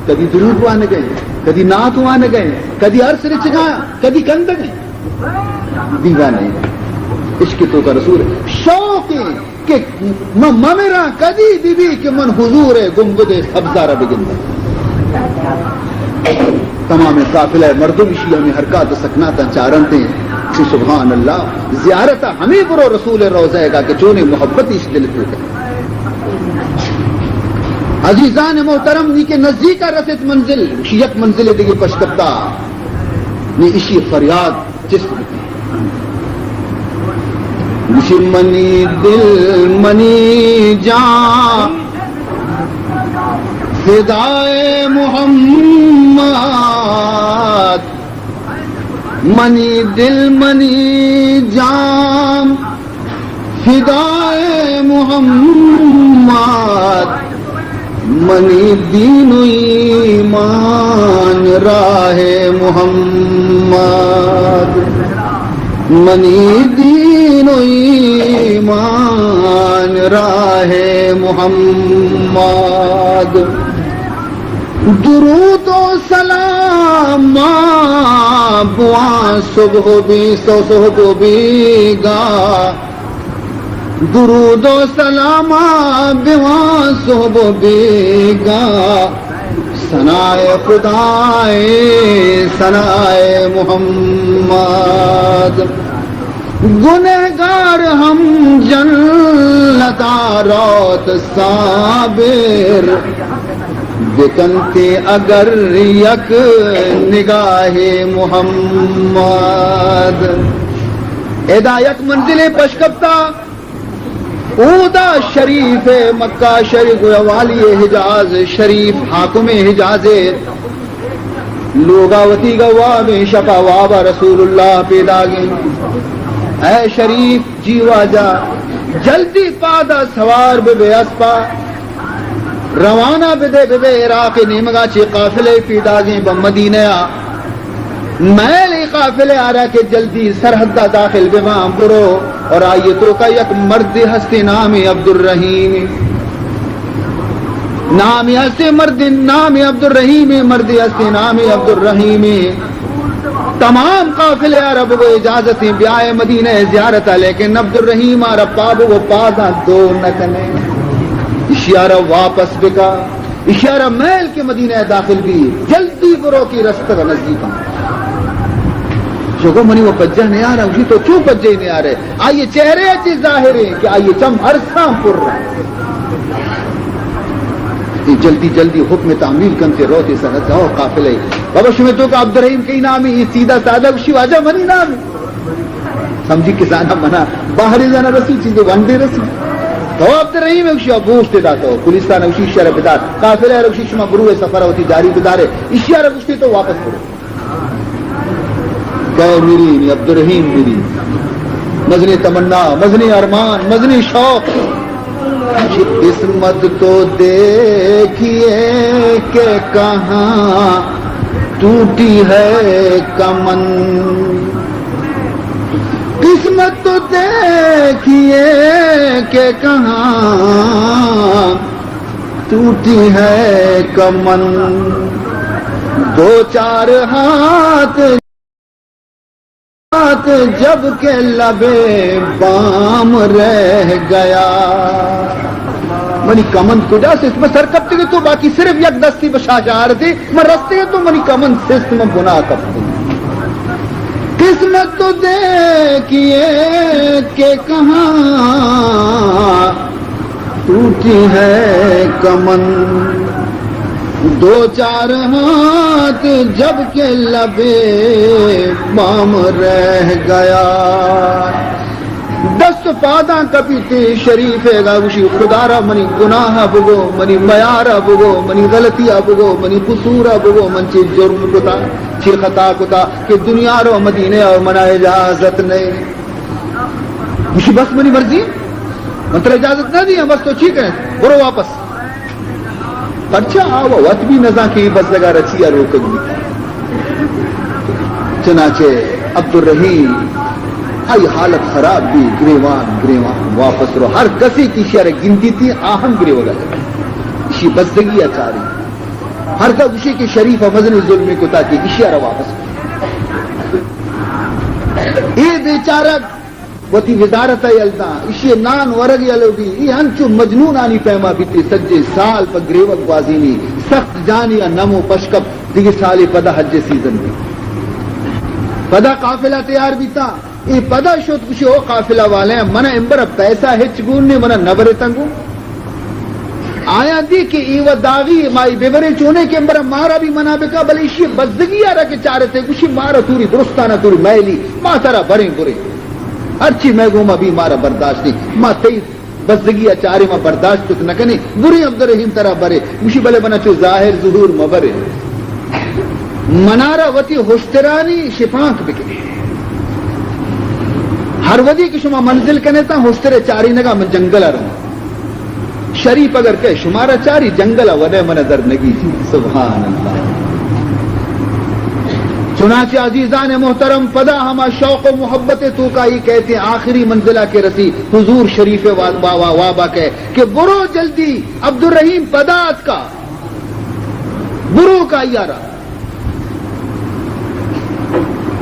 کدی درود وانے گئے کدی نعت وانے گئے کدی عرص رچ گایا کدی کند گئے دیوانے عشق تو کا رسول شوق کہ میرا کدی دیوی کہ من حضور گنبد سبزارہ بگن تمام قافلہ مردم شیعہ میں حرکات سکناتا چارنتے ہیں. سبحان اللہ زیارتہ ہمیں برو رسول روزہ گا کہ چونے محبت اس دل کو ہے. عزیزان محترم نی کے نزدیک رسد منزل یک منزل دیگی پشکتا نی اسی فریاد جسم نشی منی دل منی جان فدائے محمد منی دل منی جان فدائے محمد منی دین و ایمان راہ محمد منی دین و ایمان راہ محمد درود و سلام بوان صبح بھی صبح بھی گا درود و سلام بوان صبح بھی گا ثنائے خدائے ثنائے محمد گنہگار ہم جنت روت صابر بکنتے اگر یک نگاہ محمد ادا یک منزل پشکپتا اودا شریف مکہ شریف والی حجاز شریف حاکم حجاز لوگاوتی گواب شفا وابا رسول اللہ پیدا گئے اے شریف جیوا جا جلدی پادا سوار بے اسپا روانہ بدے بے عراق نیمگا چی قافلے پیدا گئے بمدینہ میل قافلے آ رہا کہ جلدی سرحدہ داخل بمام برو اور آئیے تو کا یک مرد ہستی نامی عبدالرحیم نامی ہستی مرد نامی عبدالرحیم مرد ہستی نامی عبدالرحیم تمام قافلے عرب کو اجازتیں بیائے مدینہ زیارت لیکن عبدالرحیم عرب پابو وہ پادا دو نکنے اشارہ واپس بکا اشارہ میل کے مدینہ داخل بھی جلدی برو کی رستہ نزدیکا جو کو منی وہ پجہ نہیں آ رہا اسی تو کیوں پجے نہیں آ رہے آئیے چہرے اچھی ظاہر ہیں کہ آئیے چم ہر سام پر رہا جلدی جلدی حکم تعمیل کنتے روتے سنت ہو قافلے بابا شمیتوں کا عبدالرحیم کئی نامی یہ سیدھا سادہ اسی واجہ منی نامی سمجھی کسانا منا باہری جانا رسی چیزیں وندے رسی تو عبدالرحیم اسی ابوشتے داتا ہو پولیسان اسی شرح بدار قافلے اسی شما گروہ سفر ہوتی جاری بدارے اسی عرب اسی تو واپس کرو کہ میری عبدالرحیم میری مزنی تمنا مزنی ارمان مزنی شوق قسمت تو دیکھیے کہ کہاں ٹوٹی ہے کمن قسمت تو دیکھیے کہ کہاں ٹوٹی ہے کمن دو چار ہاتھ جب کہ لبے بام رہ گیا منی کمن کجا سے اس میں سر کب تک تو باقی صرف یک دستی بشاجار تھی میں رستے تو منی کمن سست میں گناہ کب قسمت تو دیکھیے کہ کہاں ٹوٹی ہے کمن دو چار ہاتھ جب کہ لبے بام رہ گیا دست پاداں کبھی تے شریف ہے گاوشی خدارا منی گناہ بگو منی میارا بگو منی غلطیاں بگو منی قصورا بگو من چی جرم کتا چی خطا کتا کہ دنیا رو مدینے اور منا اجازت نہیں مجھے بس منی مرضی منتر اجازت نہ دیا بس تو ٹھیک ہے برو واپس پرچہ آو وقت بھی نزا کی بس لگا رچیا روک دی چنانچہ عبدالرحیم آئی حالت خراب بھی گریوان واپس رو ہر کسی کی شعر گنتی تھی آہم گریو لگا اسی بزدگی اچاری ہر کا اسی کے شریف مزن ظلمی کو تاکہ اشیاء واپس اے بیچارہ وتی وزارت یلتا اسی نان ورگ یلو بھی یہ انچو مجنون آنی پیما بیتی سجے سال پر گریوک بازینی سخت جانی نمو پشکپ دیگی سالی پدا حج سیزن بھی پدا قافلہ تیار بیتا یہ پدا شد کچھ او قافلہ والے ہیں منہ امبر پیسہ ہچ گوننے منہ نبر تنگو آیا دی کہ ایوہ داغی مائی بیبرے چونے کے امبر مارا بھی منہ بکا بل اسی بزدگی آرہ کے چارتے کچھ مارا توری درستانہ توری میلی ماں ترہ بریں برے ہر چی میں گوما بھی مارا برداشت نہیں ماں تئی بزدگی اچارے ماں برداشت تک نہ کنے بری عبدالرحیم طرح برے مشی بلے بنا چو ظاہر ظہور مبرے منارہ وتی ہوشترانی شفانک بکنے ہر ودی کی شما منزل کنے تا ہوشترے چاری نگا من جنگلہ رہا شریف اگر کہ شمارا چاری جنگلہ ودے من نظر نگی جی سبحان اللہ چنانچہ عزیزان محترم پدا ہما شوق و محبت تو کا ہی کہتے ہیں آخری منزلہ کے رسی حضور شریف وابا کہے کہ برو جلدی عبدالرحیم پدات کا برو کا یارا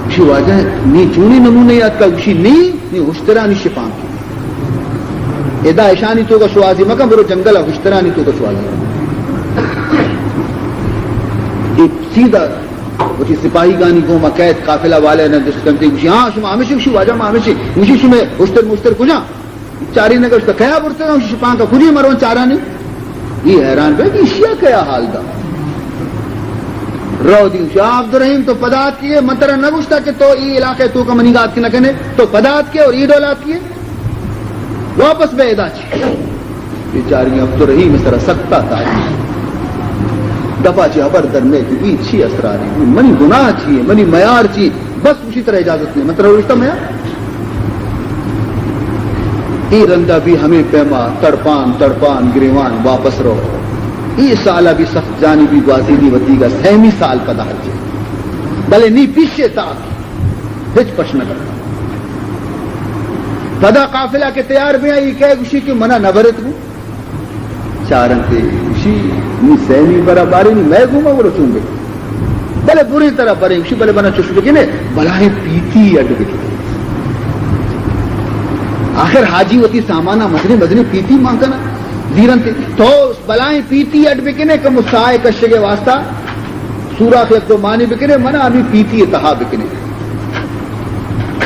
اسی واجہ نی چونی نمونے یاد کا اسی نی اشترانی شپان کی ادا اشانی تو کا شوازی مکہ برو جنگلہ اشترانی تو کا شوازی ایک سیدھا وچی سپاہی گانی کو مقید قافلہ والے نے دست کرتے ہیں ہاں شما ہمیشہ کشی واجہ ما ہمیشہ مجھے شما اشتر کجا چاری نگر اشتر کیا برتے ہیں شپان کا کجی مروان چارا نہیں یہ حیران پہ کہ اشیاء کیا حال دا رو دی شاہ عبدالرحیم تو پدات کیے منترہ نہ گوشتا کہ تو ای علاقے تو کا منیگات کی نہ کنے تو پدات کیے اور عید اولاد کیے واپس بے ادا چھے بیچاری عبدالرحیم اس طرح سکتا تھا دفعہ چی حبر در میں کہ ای چھی اسراری منی گناہ چیئے منی میار چیئے بس اسی طرح اجازت نہیں مطلب رشتہ میار ای رندہ بھی ہمیں پیما تڑپان گریوان واپس رہو ای سالہ بھی سخت جانی بھی گوازیدی وطی گا سہمی سال پدا حج بلے نی پیشے تاک ہچ پشنہ کرتا پدا قافلہ کے تیار میں آئی کہے گوشی کہ منہ نبرت ہوں چارنتے اسی نی سہمی برا باری نی میں گھوما وہ رسوں گے بلے بری طرح برے اسی بلے بنا چشو بکنے بلائیں پیتی اڈ بکنے آخر حاجی ہوتی سامانہ مزنے پیتی مانگنا زیرن تھے تو بلائیں پیتی اڈ بکنے کم سائے کشگے واسطہ سورہ خیق تو مانی بکنے منہ ابھی پیتی اتحا بکنے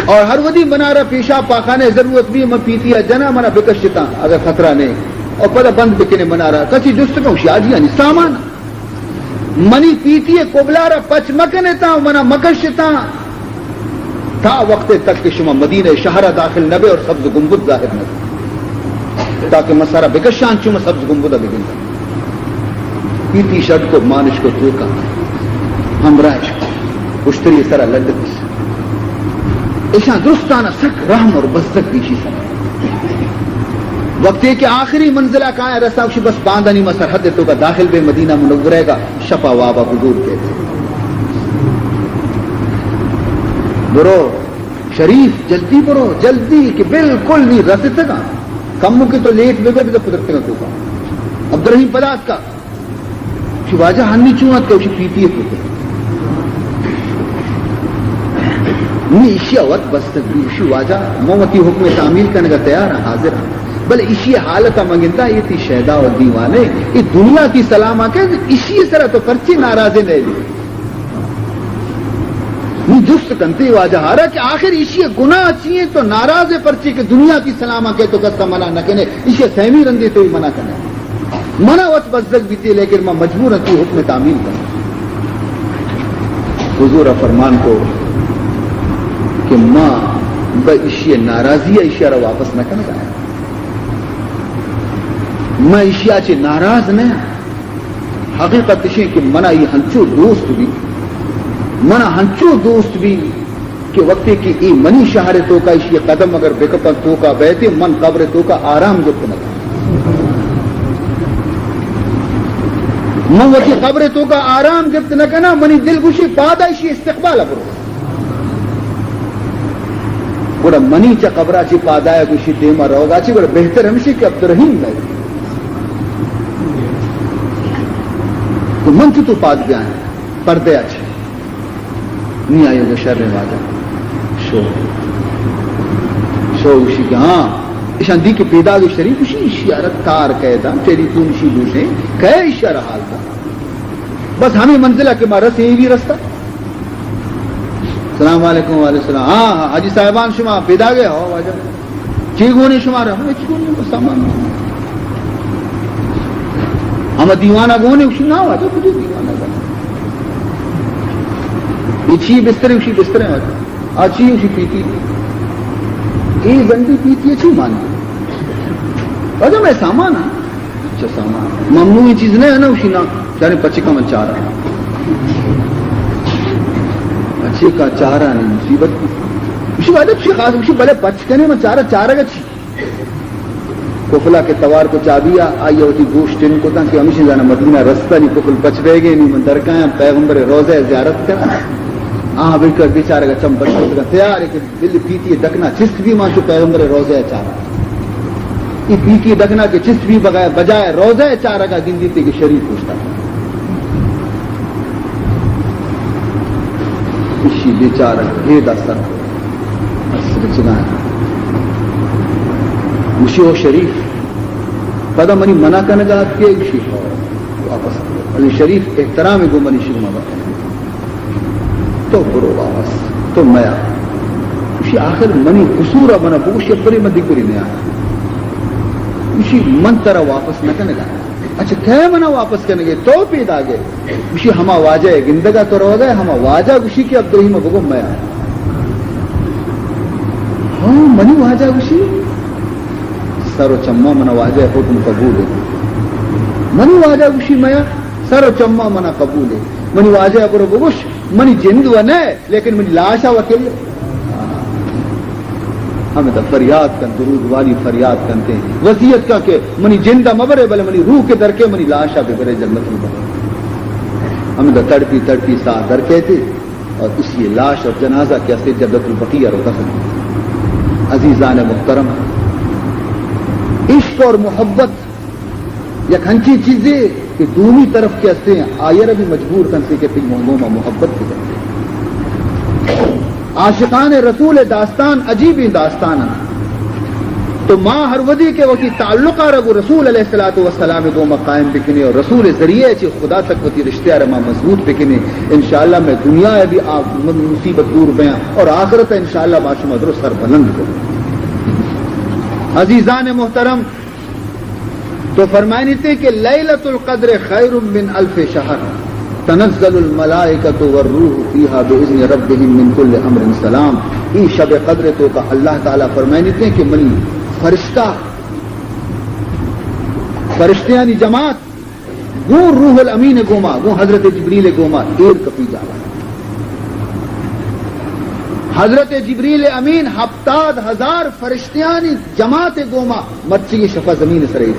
اور ہر ودی منارہ پیشہ پاخانے ضرورت بھی میں پیتی جنا منہ بکشتا اگر خطرہ نہیں اور پتہ بند بکنے منارہ کسی جست کا شاجی یعنی سامان منی پیتی قبلارہ پچ مکنے تا منہ مکشتا تھا وقت تک کہ شما مدینہ شہرہ داخل نبے اور سبز گنبد ظاہر نبے تاکہ مسارہ بکشان شما سبز گنبدہ بگنتا پیتی شد کو مانش کو توکا ہمراہش کو اشتری سرہ لندکس ایشان درستانہ سک رحم اور بزدک دیشی سرہ وقت ہے کہ آخری منزلہ کہاں ہے رسا بس باندھنی مسرحد تو کا داخل بے مدینہ منورے گا شفا وابا حضور کہتے برو شریف جلدی برو جلدی کہ بالکل نہیں رستے گا کم کی تو لیٹ بے تو قدرت کا تو عبد الرحیم پلات کا واجہ ہنی چوت کا پیتی ہے نہیں اشیا وقت بس تک واجہ مومتی حکم تعمیل کرنے کا تیار ہے حاضر بل اسی حالت منگندا یہ تھی شہدا اور دیوانے یہ دنیا کی سلامہ کہ اسی طرح تو پرچی ناراضے نہیں لی جست کنتے واجہ ہارا کہ آخر اسی گناہ چیئے تو ناراض پرچی کہ دنیا کی سلامہ کہ تو کسا منع نہ کرنے اسی سہمی رندے تو ہی منع کرنے منع وقت بزدک بھی تھی لیکن میں مجبور تھی حکم تعمیل کرنے حضور فرمان کو کہ ماں بشی ناراضی اشارہ واپس نہ کرنا ہے میں اشیا سے ناراض نہیں حقیقت شے کہ منا یہ ہنچو دوست بھی منا ہنچو دوست بھی کہ وقت کی ای منی شہر تو کا اشی قدم اگر بکپن تو کا بیتے من قبر تو کا آرام جب نہ من وقت قبر تو کا آرام جب نہ کنا منی دل گوشی پادا اشی استقبال ابرو بڑا منی چا قبرہ چی پادایا گوشی دیما روگا چی بڑا بہتر ہمشی کہ عبد الرحیم لگے تو من تو پاد گیا ہے پردے اچھے نہیں آئے گا شر واجہ شو اسی کہ ہاں اشان دی کے پیدا گو شریف اسی اشیارت کار قیدہ تیری تو اسی دوسرے کہے اشیارہ حال تھا بس ہمیں منزلہ کے مارا سے بھی رستہ السلام علیکم وعلیکم السلام ہاں حاجی صاحبان شما پیدا گیا ہو واجہ چیگونے شما رہا چیگونے کو سامان ہم دیوانہ گونے اسی نہ واجہ کجھے دیوانہ گونے اچھی بسترے اسی بسترے واجہ اچھی اسی پیتی ایک گنڈی پیتی اچھی مانی واجہ میں سامان ہاں اچھا سامان ممنوعی چیز نہیں ہے نا اسی نہ جانے پچی کا من چاہ رہا ہے اچھے کا چارہ نہیں مصیبت اسی بات اچھی خاص اسی بلے بچ کے نہیں میں چارہ گا چھی کفلا کے توار کو چابیا آئی ہوتی گوشت ان کو تھا کہ ہمیشہ جانا مدینہ رستہ نہیں کفل بچ رہے گئے نہیں من درکائیں پیغمبر روزہ زیارت کرنا ہاں بالکل بیچارے کا چم بچ کا تیار ہے کہ دل پیتی ڈکنا چست بھی مانچو پیغمبر روزہ چارہ یہ پیتی ڈکنا کہ چست بھی بجائے روزہ چارہ کا گن دیتے کہ شریف پوچھتا اسی بیچارہ یہ داستان چنائے اسی ہو شریف پدا منی منع کرنے کا کہ اسی ہو واپس علی شریف احترام گو منی شروع میں تو برو واپس تو میا اسی آخر منی قصور بنا بوشی بری مدی کری نہیں آیا اسی من طرح واپس نہ کرنے کا اچھا کہے منا واپس کرنے گئے تو پیدا گئے اسی ہما واجہ گندگا تو رو گئے ہما واجہ اسی کی عبد الرحیم بگو میں ہاں منی واجہ اسی سر و چما منا واجہ حکم قبول ہے منی واجہ اسی میں سر و چما منا قبول ہے منی واجہ برو بگوش منی جند و نہیں لیکن منی لاشا وکیل ہمیں تو فریاد کن درود والی فریاد کرتے ہیں وصیت کا کہ منی جندہ مبرے بلے منی روح کے درکے منی لاشا بے برے جنت میں بڑھے ہمیں تو تڑپی تڑپی ساتھ درکے تھے اور اسی لاش اور جنازہ کے اصل جدت البقیہ اور دفن عزیزان محترم عشق اور محبت یک ہنچی چیزیں کہ دونی طرف کے اصل آئر بھی مجبور کن سے کہ پھر محمومہ محبت کی کرتے عاشقان رسول داستان عجیب داستان تو ماں ہر ودی کے وقت تعلق رگو رسول علیہ الصلوۃ والسلام کو مقائم بکنے اور رسول ذریعے چی خدا تک وتی رشتہ رما مضبوط بکنے انشاءاللہ میں دنیا ہے بھی مصیبت دور بیاں اور آخرت انشاءاللہ باشم ادر سر بلند کروں عزیزان محترم تو فرمائنی تھے کہ لیلۃ القدر خیر من الف شہر تنزل الملائکۃ والروح فیہا باذن ربہم من کل امر سلام ای شب قدر تو کا اللہ تعالیٰ فرمائنی تھے کہ منی فرشتیانی جماعت گو روح الامین گوما گو حضرت جبریل گوما دیر کپی جاوا حضرت جبریل امین 70,000 فرشتیانی جماعت گوما مرچی شفا زمین سرئی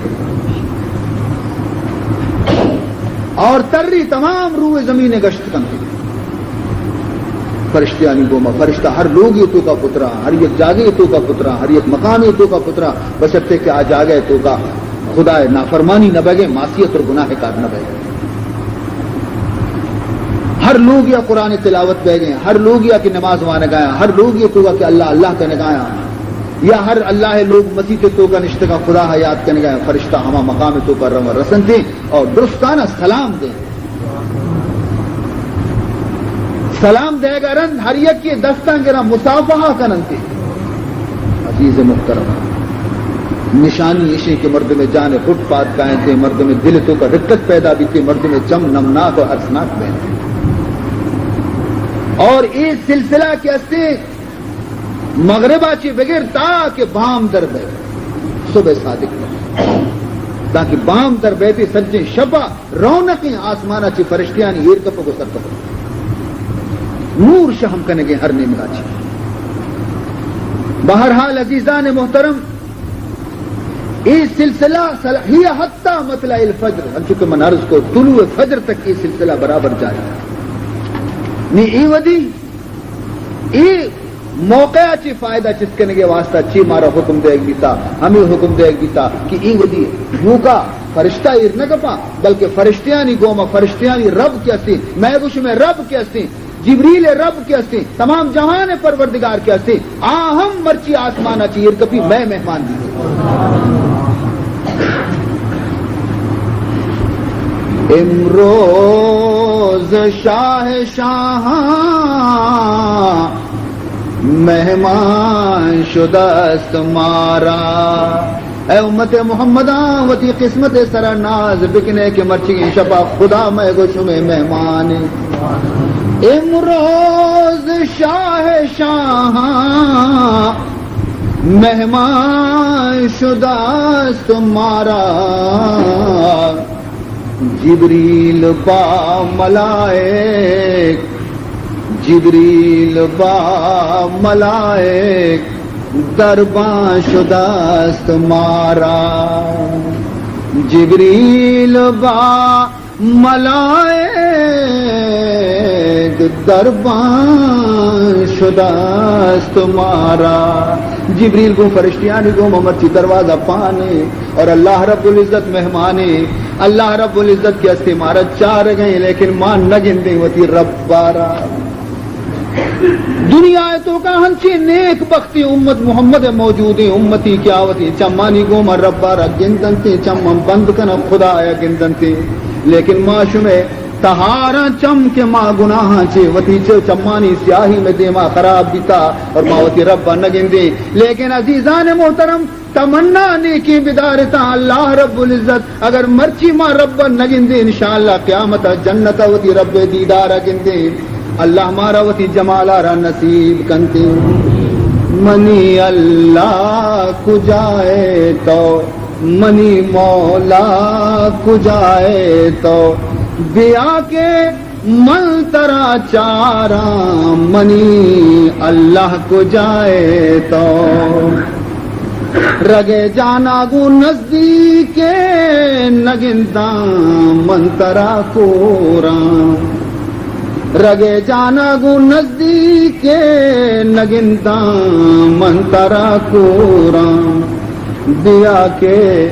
اور تری تمام روح زمین گشت کن فرشتیانی گوما فرشتہ ہر لوگ یہ تو کا پترا ہر یک جاگے یہ تو کا پترا ہر یک مقام یہ تو کا پترا بشرطے کہ آ جاگے تو کا خدا نافرمانی نہ بگے معصیت اور گناہ کار نہ بگے ہر لوگ یا قرآن تلاوت بہ گئے ہر لوگ یا کہ نماز وہاں گایا ہر لوگ یہ تو کہ اللہ اللہ کا نگایا یا ہر اللہ لوگ مسیح تو کا نشتے کا خدا حیات کا نگایا فرشتہ ہما مقام تو کا رم رسن دیں اور درستانہ سلام دیں سلام دے گا رن ہر یک کی دستان گرا مصافحہ کنن تھی عزیز محترم نشانی ایشے کے مرد میں جانے فٹ پات کائیں تھے مرد میں دل تو کا رکت پیدا بھی تھی مرد میں چم نمناک اور ارسناک بہن تھے اور اس سلسلہ کے اسے مغربہ چی بغیر تاکہ بام در بے صبح صادق بے تاکہ بام در بیتی سجیں شبہ رونقیں آسمانہ چی فرشتیانی ایر کپو کو سر کپو نور شہم کرنے کے ہر نیم راجی بہرحال عزیزان محترم اس سلسلہ ہی حتی مطلع الفجر چونکہ من عرض کو طلوع فجر تک یہ سلسلہ برابر جاری نی ای ودی ای موقع چی فائدہ چس کرنے کے واسطہ چی مارا حکم دے ایک بیتا ہمیں حکم دے ایک بیتا کہ ای ودی یوں کا فرشتہ ایر نہ کپا بلکہ فرشتیانی گوما فرشتیانی رب کی ہستی محبوش میں رب کی ہستی جبریل رب کی ہستی تمام جہان پروردگار کی ہستی آہم مرچی آسمانہ چیر کپی میں مہمان دی امروز شاہ شاہاں مہمان شدست مارا اے امت محمداں وتی قسمت سرا ناز بکنے کے مرچی شپا خدا میں گوش میں مہمان امروز شاہ شاہاں مہمان شدست تمہارا جبریل با ملائک جبریل با ملائک درباں شدست تمہارا جبریل با ملائک دربان شدست تمہارا جبریل کو فرشتیانی کو محمد کی دروازہ پانے اور اللہ رب العزت مہمانے اللہ رب العزت کی ہستی مارت چار گئے لیکن مان نہ گندے ہوتی رب بارا دنیا تو کا ہنچی نیک بختی امت محمد موجود ہے امتی کیا ہوتی چمانی گو مر رب بارا گندن تھی چم بند کنا خدا آیا گندن تھی لیکن معاش میں تہارا چم کے ماں گناہ چے وتی چو چمانی سیاہی میں دے ماں خراب بیتا اور ماں وتی رب نہ گندے لیکن عزیزان محترم تمنا نیکی بدارتا اللہ رب العزت اگر مرچی ماں رب نہ گندے انشاءاللہ قیامت جنت وتی رب دیدار گندے اللہ مارا وتی جمالا را نصیب کنتے منی اللہ کو جائے تو منی مولا کو جائے تو بیا کے من ترا چارا منی اللہ کو جائے تو رگے جانا گو نزدیک نگنتا من ترا کورا رگے جانا گو نزدیک نگنتا من ترا کورا دیا کے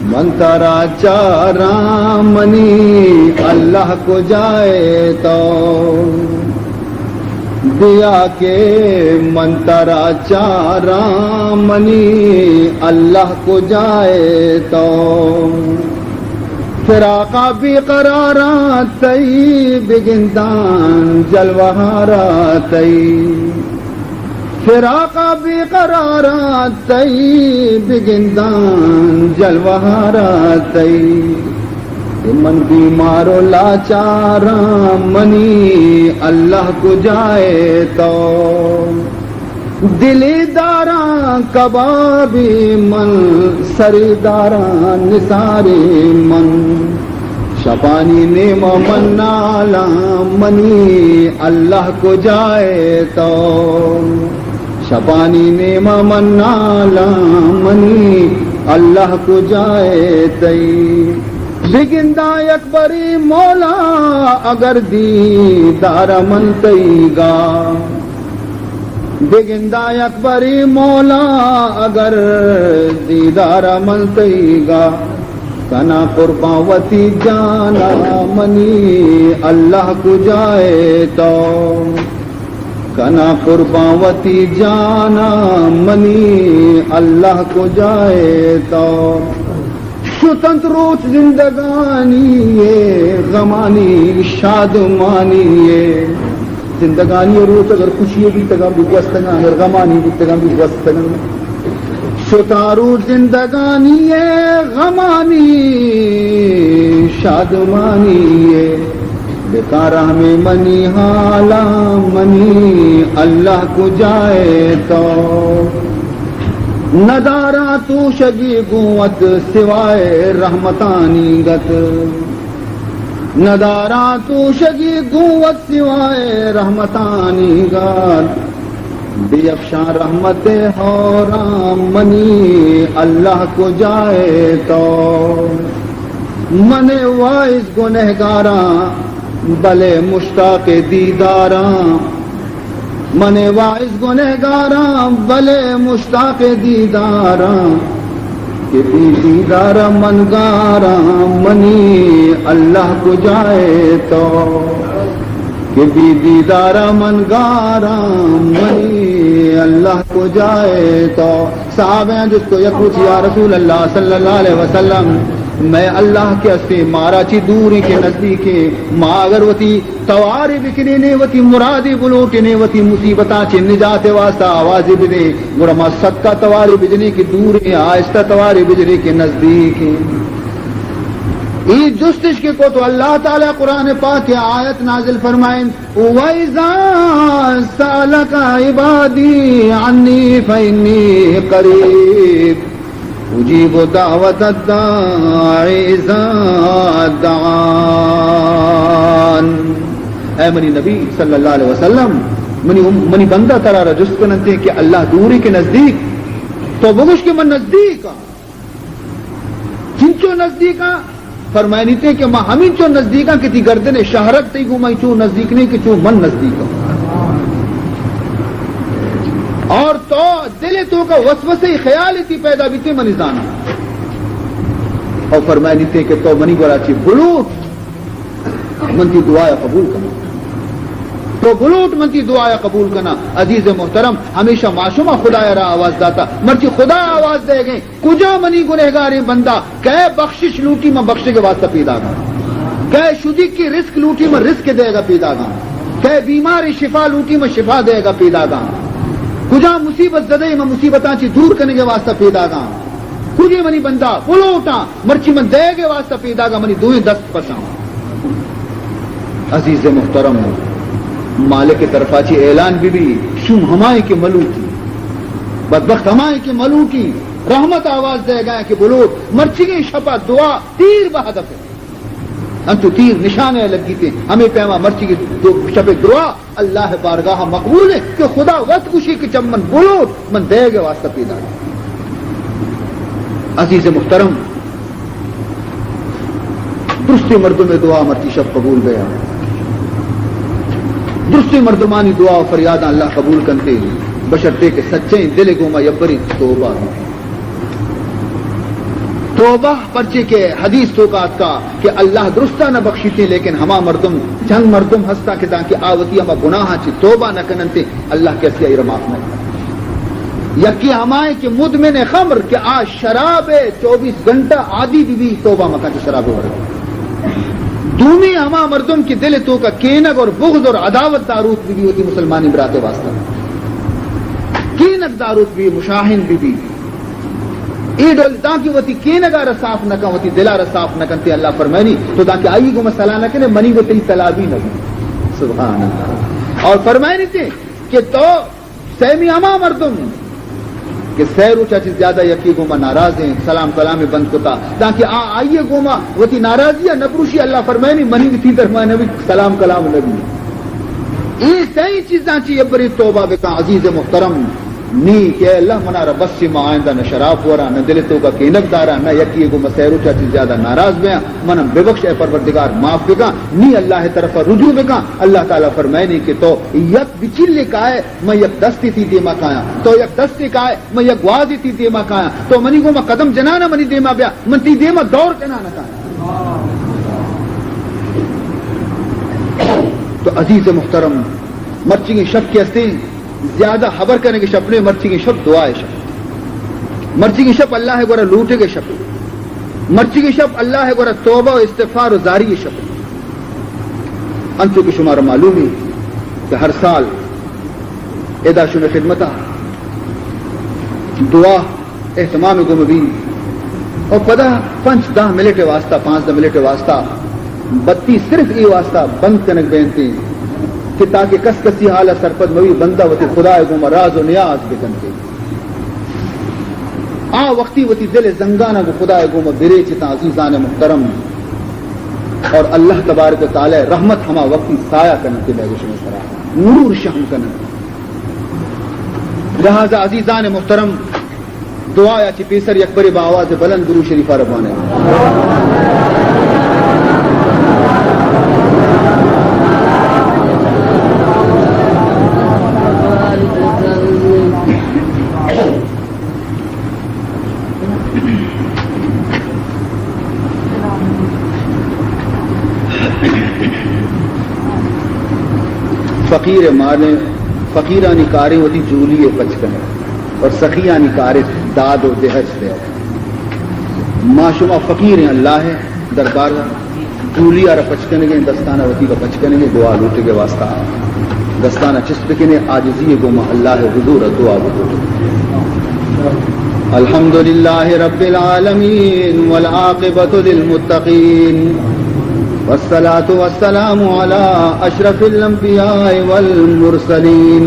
منترا چارا منی اللہ کو جائے تو دیا کے منترا چارا منی اللہ کو جائے تو فراقہ بھی قرارا تئی بگندان جلوہارا تئی فراقہ بھی قرارا تئی بگندان جلوہارا تئی من بیمارو لاچارا منی اللہ کو جائے تو دلی داراں کبابی من سری داراں نثاری من شپانی نیم من نالا منی اللہ کو جائے تو شپانی نیم من نالا منی اللہ کو جائے تئی بگندہ اکبری مولا اگر دیدار منتئی گا بگندہ اکبری مولا اگر دیدار منتئی گا کنا قرباوتی جانا منی اللہ کو جائے تو کنا قرباوتی جانا منی اللہ کو جائے تو شتنت روچ زندگانی غمانی شادمانی زندگانی روچ اگر خوشی بھی تگا بھی وستگا اگر غمانی بھی تگا بھی وستگا شتارو زندگانی غمانی شادمانی بیکارہ میں منی حالا منی اللہ کو جائے تو ندارا تو شگی قوت سوائے رحمتانی گت ندارا تو شگی قوت سوائے رحمتانی گت بے افشاں رحمت ہو رام منی اللہ کو جائے تو من وائز گنہگاراں بلے مشتاق دیداراں من واعظ گنہگاراں بلے مشتاق دیداراں کہ دیدار منگاراں منی اللہ کو جائے تو کہ دیدار منگاراں منی اللہ کو جائے تو صحابہ ہیں جس کو یہ پوچھ یا رسول اللہ صلی اللہ علیہ وسلم میں اللہ کے اسے مارا چی دوری کے نزدیکی ماں اگر وتی تواری بکنے نے وتی مرادی بلوٹنے وتی مصیبتاں چی نجات واسطہ آوازی بدے مرما صدقہ تواری بجنے کی دوری آہستہ تواری بجنے کے نزدیکی ای جستش کے کو تو اللہ تعالیٰ قرآن پاک کی آیت نازل فرمائیں وَإِذَا سَأَلَكَ عِبَادِي عَنِّي فَإِنِّي قَرِيبٌ اجیب دعوت الداع اذا دعان اے منی نبی صلی اللہ علیہ وسلم منی بندہ ترا رجست کنتے کہ اللہ دوری کے نزدیک تو بگوش کے من نزدیک چنچو نزدیک فرمائے نیتے کہ ماں ہمیں چو نزدیک کہ تی گردن شہرت تی گو میں چو نزدیک نہیں کہ چو من نزدیک اور تو دل تو کا وسوسے خیال تھی پیدا بھی تھی منی زانا اور فرمائے نیتے کہ تو منی گورا چی بلوٹ منتی دعائیں قبول کرنا تو بلوٹ منتی دعائیں قبول کرنا عزیز محترم ہمیشہ معصومہ خدا را آواز داتا مرچی خدا آواز دے گئے کجا منی گنہگاری بندہ کہ بخشش لوٹی میں بخشے کے واسطہ پیدا گا کہ شدی کی رزق لوٹی میں رزق دے گا پیدا گا کہ بیماری شفا لوٹی میں شفا دے گا پیدا گا کجا مصیبت زدے میں مصیبتاں چی دور کرنے کے واسطہ پیدا گا کجے منی بندہ بلوٹا مرچی من دے گے واسطہ پیدا گا منی دوئیں دست پساں عزیز محترم مالک کی طرف آچی اعلان بھی شم ہمائے کے ملوٹی بدبخت ہمائے کے ملوٹی رحمت آواز دے گا کہ بلوٹ مرچی کی شپا دعا تیر بہدف ہے انتو تیر نشانے لگی تھے ہمیں پیما مرچی کی شپ دعا اللہ بارگاہ مقبول ہے کہ خدا وقت کشی کی چمن بلوٹ من دے گے واسطہ پیدا ہے عزیز محترم درستی مردوں میں دعا مرچی شب قبول گیا درستی مردمانی دعا و فریاداں اللہ قبول کرتے بشرطے کے سچے دل گوما یبری توبہ توبہ پرچے کے حدیث توقات کا کہ اللہ درستہ نہ بخشیتے لیکن ہما مردم جنگ مردم ہستا کہ تاکہ آوتی ہما گناہ چی توبہ نہ کننتے اللہ کیسے ایر معاف نہیں یکی ہمائے کہ مدمن خمر کہ آج شراب 24 گھنٹہ عادی بھی توبہ مکہ کی شراب ہو رہا دومی ہما مردم کی دل تو کا کینگ اور بغض اور عداوت داروت بھی ہوتی مسلمانی براتے واسطہ کینگ داروت بھی مشاہن بھی ایڈول تاکہ وتی کینگا رصاف نہ ہوتی دلا رصاف نہ کرتے اللہ فرمانی تو تاکہ آئی کو مسئلہ نہ کرے منی وہ تیری تلابی نہ سبحان اللہ اور فرمائے تھے کہ تو سیمی ہما مردم کہ سیر اچھا چیز زیادہ یقی گوما ناراض ہیں سلام کلام بند کتا تاکہ آئیے گوما وہ تی ناراضی ہے نبروشی اللہ فرمائے نہیں منی تھی درمائے نبی سلام کلام نبی یہ صحیح چیزاں چیئے بری توبہ بکا عزیز محترم نی کہ اللہ منا ربس سے آئندہ نہ شراب ورا نہ دل تو کا کینک دارا نہ یکی کو مسیرو چاچی زیادہ ناراض بیا من بے بخش اے پروردگار معاف بکا نی اللہ طرف رجوع بکا اللہ تعالیٰ فرمائے نہیں کہ تو یک بچل کا ہے میں یک دستی تھی دیما کھایا تو یک دستی کا ہے میں یک گوازی تھی دیما کھایا تو منی کو میں قدم جنانا منی دیما بیا من تی دیما دور جنانا کھایا. تو عزیز محترم مرچی کی شب کی ہستی زیادہ خبر کرنے کے شب نے مرچی کی شب دعا ہے شب مرچی کی شب اللہ ہے گورا لوٹے کے شب مرچی کی شب اللہ ہے گورا توبہ و استغفار و زاری کی شب انتو کی شمار معلوم ہے کہ ہر سال ادا شن خدمتا دعا اہتمام کو مبین اور پدا 5-10 منٹ واسطہ 5-10 منٹ واسطہ بتی صرف یہ واسطہ بند کنک بینتی کہ تاکہ کس کسی حال سرپد موی بندہ وتی خدا کو مراز و نیاز بکن کے آ وقتی وتی دل زنگانہ کو خدا کو برے چتا عزیزان محترم اور اللہ تبارک و تعالی رحمت ہما وقتی سایہ کرنے کے لئے سرا نور شہم کرنے. لہذا عزیزان محترم دعا یا چی پیسر یکبر با آواز بلند درود شریفہ ربانے فقیر مارے فقیرانی کارے ہوتی جولی پچکن اور سخیانی کارے داد و دہج سے معشومہ فقیر ہیں اللہ ہے دربار جولی اور پچکن گے دستانہ وتی کا پچکن گے دعا لوٹے کے واسطہ دستانہ چسپ کے نے عاجزی گو اللہ حضور دعا لوٹے. الحمد للہ رب العالمین والعاقبۃ للمتقین والصلاة والسلام على أشرف الأنبياء والمرسلين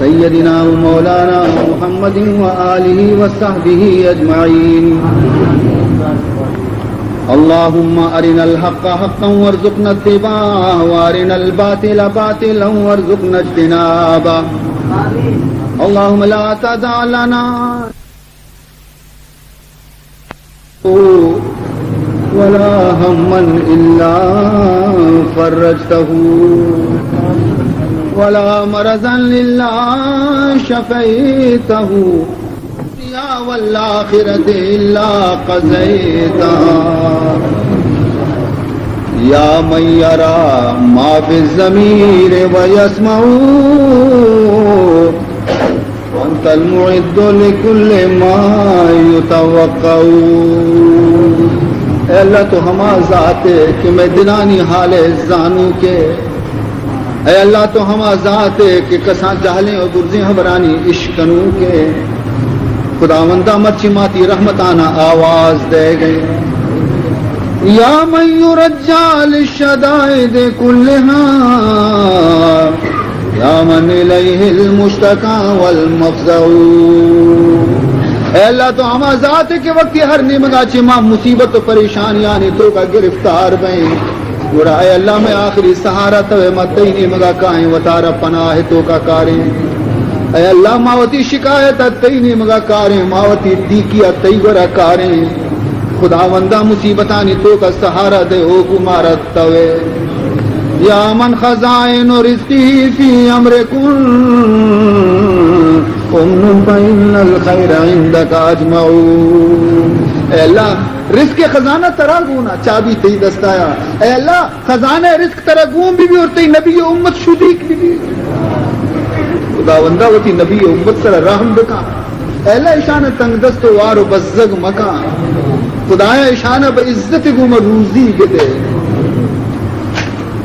سيدنا ومولانا محمد وآله وصحبه أجمعين. اللهم أرنا الحق حقا وارزقنا اتباعه وأرنا الباطل باطلا وارزقنا اجتنابه. اللهم لا تدع لنا ولا هما إلا فرجته ولا مرضا إلا شفيته يا والآخرة إلا قضيتها يا من يرى ما في الضمير ويسمع وأنت المعد لكل ما يتوقع. اے اللہ تو ہما ذات ہے کہ میں دلانی حال زانو کے اے اللہ تو ہما ذات ہے کہ کساں جہلیں اور برزیں حبرانی عشقنو کے خداوندہ مرچی ماتی رحمتانہ آواز دے گئے. یا من یرجا للشدائد کلہا یا من الیہ المشتقى والمفزع. اے اللہ تو ہما ذات کے وقت ہر نمگا چما مصیبت و پریشانی آنی تو کا گرفتار بہیں گوڑا اے اللہ میں آخری سہارا توے متی نمگا کائیں و تارا پناہ تو کا کاریں. اے اللہ ماوتی شکایت تی نمگا کاریں ماوتی دیکیا تی گرا کاریں خداوندہ مصیبتانی تو کا سہارا دے او کمارت توے. یا من خزائن رزقی فی امر کن فإن الخير عندك اجمع. اے اللہ رزق خزانہ تراغونا چابی تی دستایا. اے اللہ خزانہ رزق تراغون بھی اور تی نبی امت شدیق بھی خداوندہ وتی نبی امت سر رحم بکا. اے اللہ اشانہ تنگ دست وار و بزگ مکا خدایا اشانہ بعزت گم روزی دے.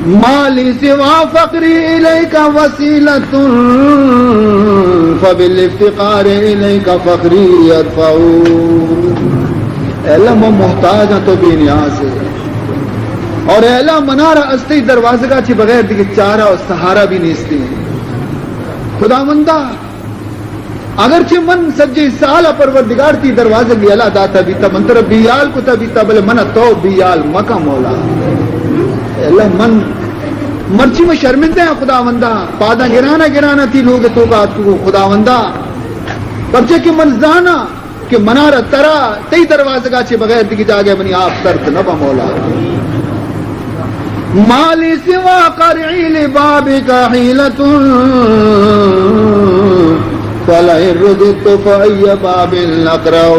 مالی سوا فقری الیک وسیلۃ فبالافتقار الیک فقری ادفع. اے اللہ میں محتاج ہوں تو بے نیاز ہے اور اے اللہ منارہ استی دروازے کا چی بغیر دیکھ چارہ اور سہارا بھی نیستی ہے. خداوندہ اگرچہ من سجی سالہ پروردگار تی دروازے بھی اللہ داتا بیتا منتر بیال کتا بیتا بلے منہ تو بیال مکہ مولا. اے اللہ من مرچی میں شرمندے ہیں خداوندہ پادا گرانا تھی لوگ تو بات کو خداوندہ پرچے کی منزانا کہ منارہ ترا تی دروازے کا چھے بغیر دیکھی جاگے بنی آپ سرت نبا مولا مالی سوا قرعی لبابی کا حیلت فَلَئِن رُدِدتُّ فَأَيَّ بَابٍ أَقْرَعُ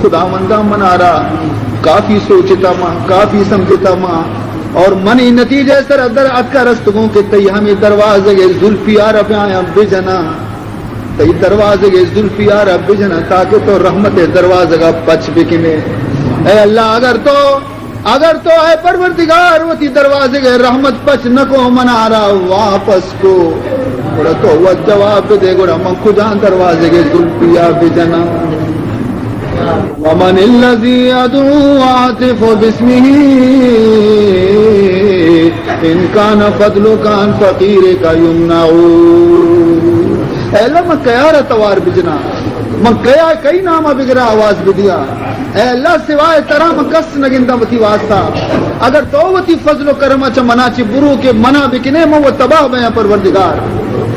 خداوندہ منارہ کافی سوچتا ماں کافی سمجھتا ماں اور منی نتیجے سر در اتکا رستگوں کے تی ہمیں دروازے کے ظلفی عرب آیا بجنا تی دروازے کے ظلفی عرب بجنا تاکہ تو رحمت دروازے کا پچ بکنے اے اللہ اگر تو اے پروردگار وہ تی دروازے کے رحمت پچ نکو منارا واپس کو گوڑا تو وہ جواب دے گوڑا من خجان دروازے کے ظلفی عرب بجنا ومن الذي يدعو عاطف باسمه ان كان فضلك عن فقيرك يمنع اے اللہ میں کیا رتوار بجنا من کیا کئی نامہ بگرا آواز بدیا اے اللہ سوائے ترا میں کس نگندہ وتی واسطہ اگر تو وتی فضل و کرم چ منا چ برو کے منا بکنے میں وہ تباہ میں پروردگار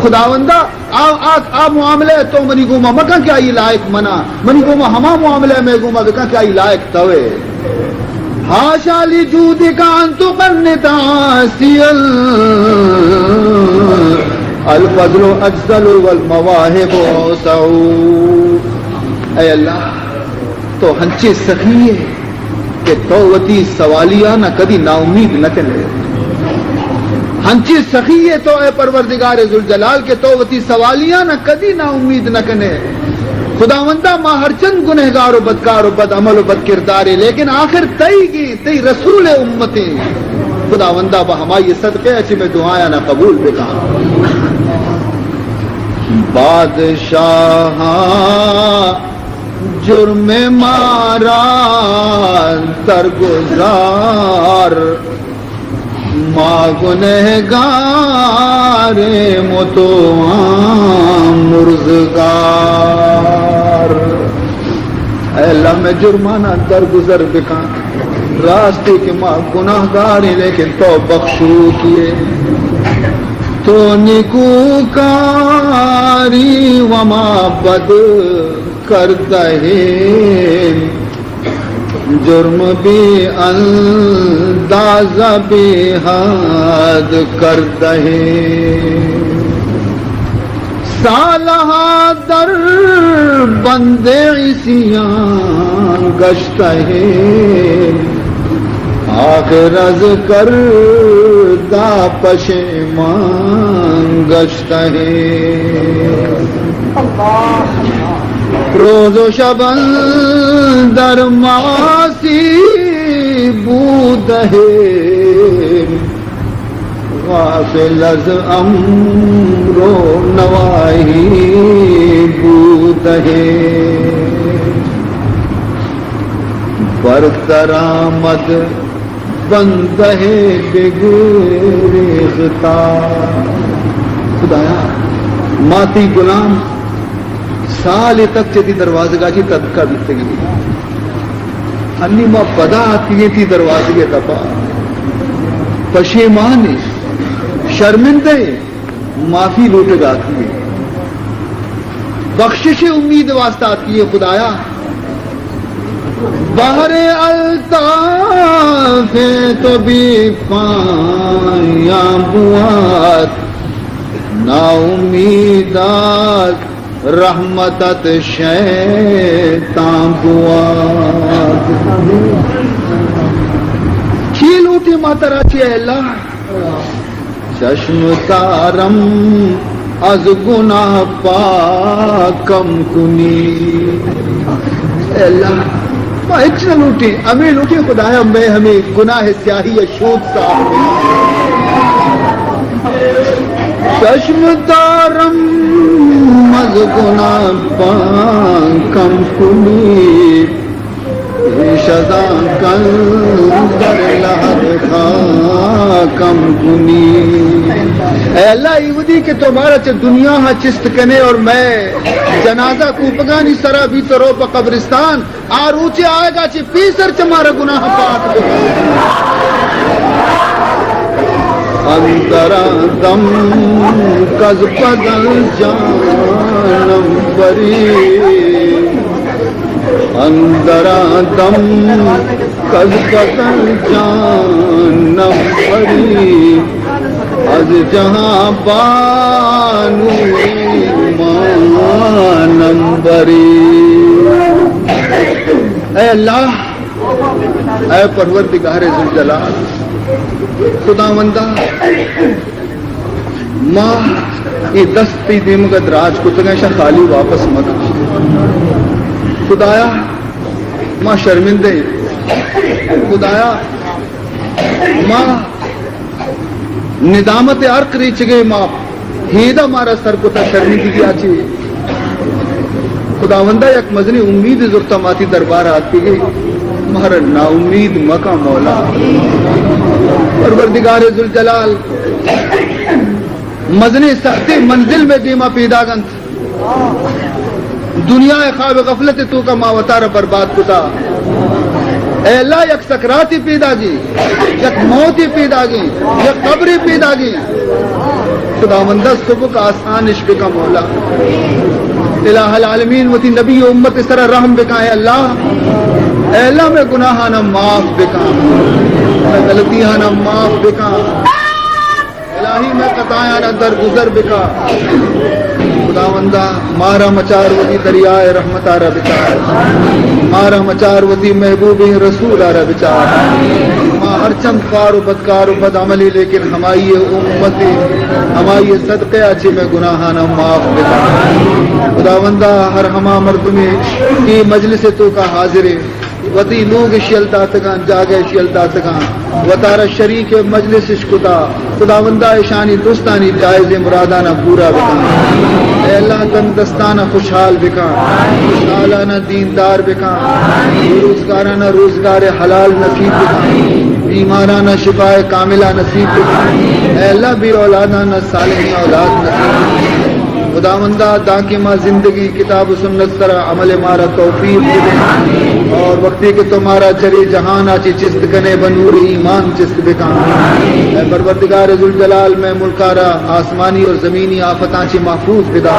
خداوندہ آ معاملے تو منی گوما مکہ کیا ہی لائق منا منی گوما ہما معاملے میں گوما بکا کیا ہی لائق توے حاشا لجودک ان تقنط عاسیل الفضل اجزل والمواہب اوسع اے اللہ تو ہنچے سخی ہے کہ تو وتی سوالیہ نہ کدی نا امید نہ کرے ہنچی سخی ہے تو اے پروردگار ذوالجلال کے تو وتی سوالیہ نہ کدی نا امید نہ کنے خداوندہ ماں ہر چند گنہگار و بدکار و بد عمل و بد کردار لیکن آخر تی رسول امتی خداوندہ با ہمائی صدقے اچھی میں دعایا نہ قبول بکا بادشاہ جرم مارا درگزار ماں گنہگار متوام مرزگار اے اللہ میں جرمانہ درگزر بکا راستے کے ماں گناہگار لیکن تو بخشو کیے تو نکوکاری وما بد کرتا ہے جرم بھی اندازہ بھی حد کرتا ہے صالح در بندے عصیان گشتا ہے آخر از کر دا پشیمان گشتا ہے روز و شب در معاصی بود ہے غافل از امر و نواہی بود ہے برترآمد بند ہے بگریزتا خدایا ماتی غلام سال تک چتی دروازگاہ چی تدکا بیتے گی انی ما پدا آتی تھی دروازگے تپا پشیمانی شرمندے معافی لوٹ گاتی ہے بخشش امید واسطہ آتی ہے خدایا بہر الطاف تو بھی پایاں بوات نا امیدات رحمتت شیطان بوات چی لوٹی ماترا چی اے اللہ چشم تارم از گناہ پاکم کنی اے اللہ میں ایک نہ لوٹی ہمیں لوٹی خدایا میں ہمیں گناہ سیاہی شود صاحب چشم تارم از گناہ پاکم کنی شدان کل در لحد خاکم کنی اے اللہ ایودی کہ تمہارا چھ دنیا ہاں چست کنے اور میں جنازہ کوپگانی سرا بھی تو رو پا قبرستان آروچے آئے گا چھ پیسر چھ مارا گناہ پاک اندرا دم کز بدل جانم بری اندرا دم کز بدل جانم بری از جہاں بانو ایمانم بری. اے اللہ، اے پروردگار ذوالجلال، خداوندہ ماں یہ دستی دیمگد راج کتگیشا خالی واپس مت خدایا ماں شرمندے خدایا ماں ندامت عرق ریچ گئے ماں ہیدا مارا سر کو تا شرمندگی گیا چی خداوندہ یک مزنی امید زرتا ماتی دربار آتی گئی مہر نا امید مکہ مولا پروردگار ذوالجلال مزنی سختی منزل میں دیما پیدا گنت دنیا خواب غفلت تو کا ماوتار برباد کتا. اے اللہ یک سکراتی پیدا گی یک موتی پیدا گی یک قبری پیدا گی خداوندہ صبح کا آسان عشق کا مولا الہ العالمین وتی نبی امت اس طرح رحم بکا. اے اللہ میں گناہانا معاف بکا میں غلطیانا معاف بکا الہی میں قطایانا درگزر بکا خداوندہ مارا مچار وتی دریائے رحمت آرہ بچار مارا مچار وتی محبوب رسول آرہ بچار ماں ہر چند کار و بدکار و بد عملی لیکن ہمائی امتی ہمائی صدقے اچھی میں گناہانا معاف بکا خداوندہ ہر ہما مردمی کی مجلس تو کا حاضرے وتی لوگ شیلتا تگان جاگے شیلتا تگان وطارہ شریک مجلس اشکتا خداوندہ شانی دوستانی جائز مرادانہ پورا بکا. اے اللہ تندستانہ خوشحال بکا خوشحالانہ دیندار بکا روزگارانہ روزگار حلال نصیب بکا بیمارانہ شفاء کاملہ نصیب بکا. اے اللہ بھی اولادانہ صالحین اولاد نصیب خداوندہ تاکہ ماں زندگی کتاب و سنت طرح عمل مارا توفیق دے اور وقتی کہ تمہارا چری جہان آچی چست کنے بنور ایمان چست بکا. اے پروردگار ذوالجلال میں ملکارا آسمانی اور زمینی آفتاں چی محفوظ بدا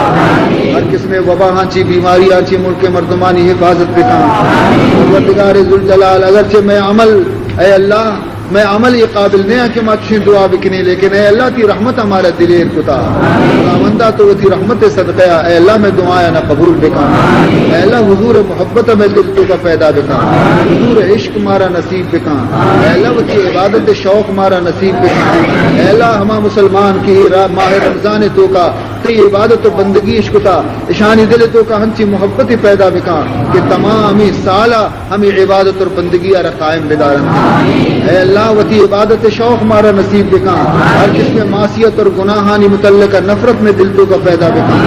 ہر قسم وبا چی بیماری آچی ملک مردمانی حفاظت بکا. پروردگار ذوالجلال اگرچہ میں عمل اے اللہ میں عمل یہ قابل نہیں ہے کہ میں اچھی دعا بکنے لیکن اے اللہ کی رحمت ہمارا دلیر کتا خداوندہ تو تی رحمت صدقہ اے اللہ میں دعائیں نہ قبول بکا. اے اللہ حضور محبت میں دل تو کا پیدا بکا حضور عشق مارا نصیب بکا. اے اللہ وہ کی عبادت شوق مارا نصیب بکا. اے اللہ ہما مسلمان کی ماہ رمضان تو کا تی عبادت و بندگی عشق تا اشانی دل تو کا ہنچی محبت پیدا بکا کہ تمام سالہ ہمیں عبادت اور بندگی اور قائم بدارن. اے اللہ وتی عبادت شوق مارا نصیب بکا ہر قسم معصیت اور گناہانی متعلق نفرت میں دل تو کا پیدا بکا.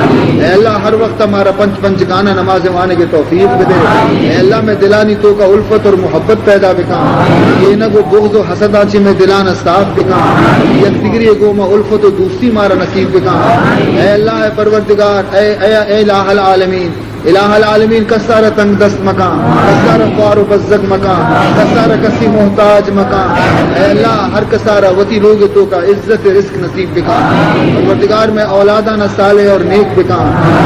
اے اللہ ہر وقت ہمارا پنچ گانا نماز وانے کے توفیق دے. اے اللہ میں دلانی تو کا الفت اور محبت پیدا بکا یہ نہ وہ بغض و حسد آچی میں دلانا صاف بکا یک دیگری گو میں الفت و دوستی مارا نصیب بکا. اے اللہ اے پروردگار اے الہ العالمین الہ العالمین کسارہ تنگ دست مکان کسارہ خوار و بزگ مکان کسارہ کسی محتاج مکان. اے اللہ ہر کسارہ وتی لوگ تو کا عزت رزق نصیب بکا پروردگار میں اولادانہ صالح اور نیک بکا.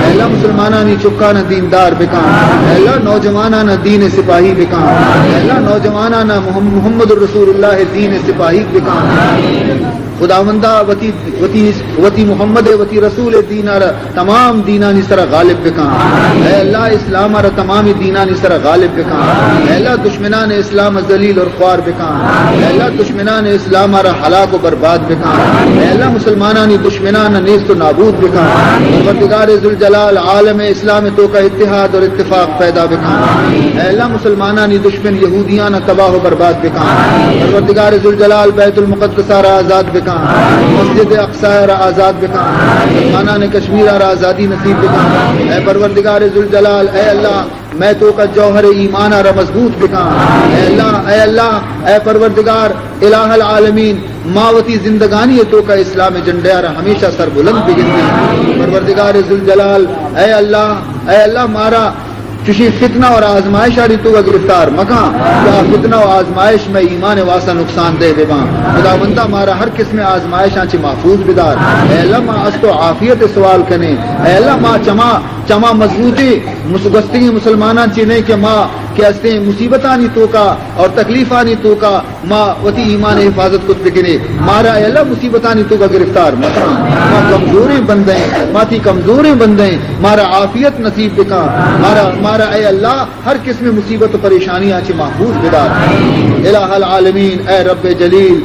اے اللہ مسلمانانی چکانہ دیندار بکا. اے اللہ نوجوانانہ دین سپاہی بکا. اے اللہ نوجوانانہ محمد الرسول اللہ دین سپاہی بکا. خداوندہ وتی محمد وتی رسول دین تمام دینانی سر غالب بکا. اے اللہ اسلام اور تمام دینانی سر غالب بکا. اے اللہ دشمنان اسلام ذلیل اور خوار بکا. اے اللہ دشمنان اسلام اور ہلاک و برباد بکا. اے اللہ مسلمانانی دشمنان نیست و نابود بکا. پروردگار ذوالجلال عالم اسلام تو کا اتحاد اور اتفاق پیدا بکا. اے اللہ مسلمانانی دشمن یہودیان تباہ و برباد بکا. پروردگار ذوالجلال بیت المقدس را آزاد بکا مسجد اقصی را آزاد بکا مسلمانان کشمیر را آزادی نصیب بکا. اے پروردگار ذوالجلال اے اللہ میں تو کا جوہر ایمان را مضبوط بکا. اے اللہ اے پروردگار الہ العالمین ماوتی زندگانی تو کا اسلام جنڈے را ہمیشہ سر بلند بگندی. پروردگار ذوالجلال اے اللہ مارا چشی فتنہ اور آزمائش آری تو گرفتار مکان کیا فتنہ و آزمائش میں ایمان واسطہ نقصان دہ بے بان خدا بندہ مارا ہر قسم آزمائش آنچے محفوظ بدار اے اللہ ماں استو عافیت سوال کنے اے اللہ ماں چما مضبوطی مسگستی مسلمانان چینے کہ ماں کہ استے مصیبتانی تو کا اور تکلیفانی تو کا ماں وتی ایمان حفاظت کت بکنے مارا اے اللہ مصیبتانی تو کا گرفتار مکان ماں کمزوری بندیں ماں تھی کمزوری بندیں مارا عافیت نصیب بکا مارا اے اللہ ہر قسم مصیبت و پریشانی آنچے محفوظ بدار الہ العالمین اے رب جلیل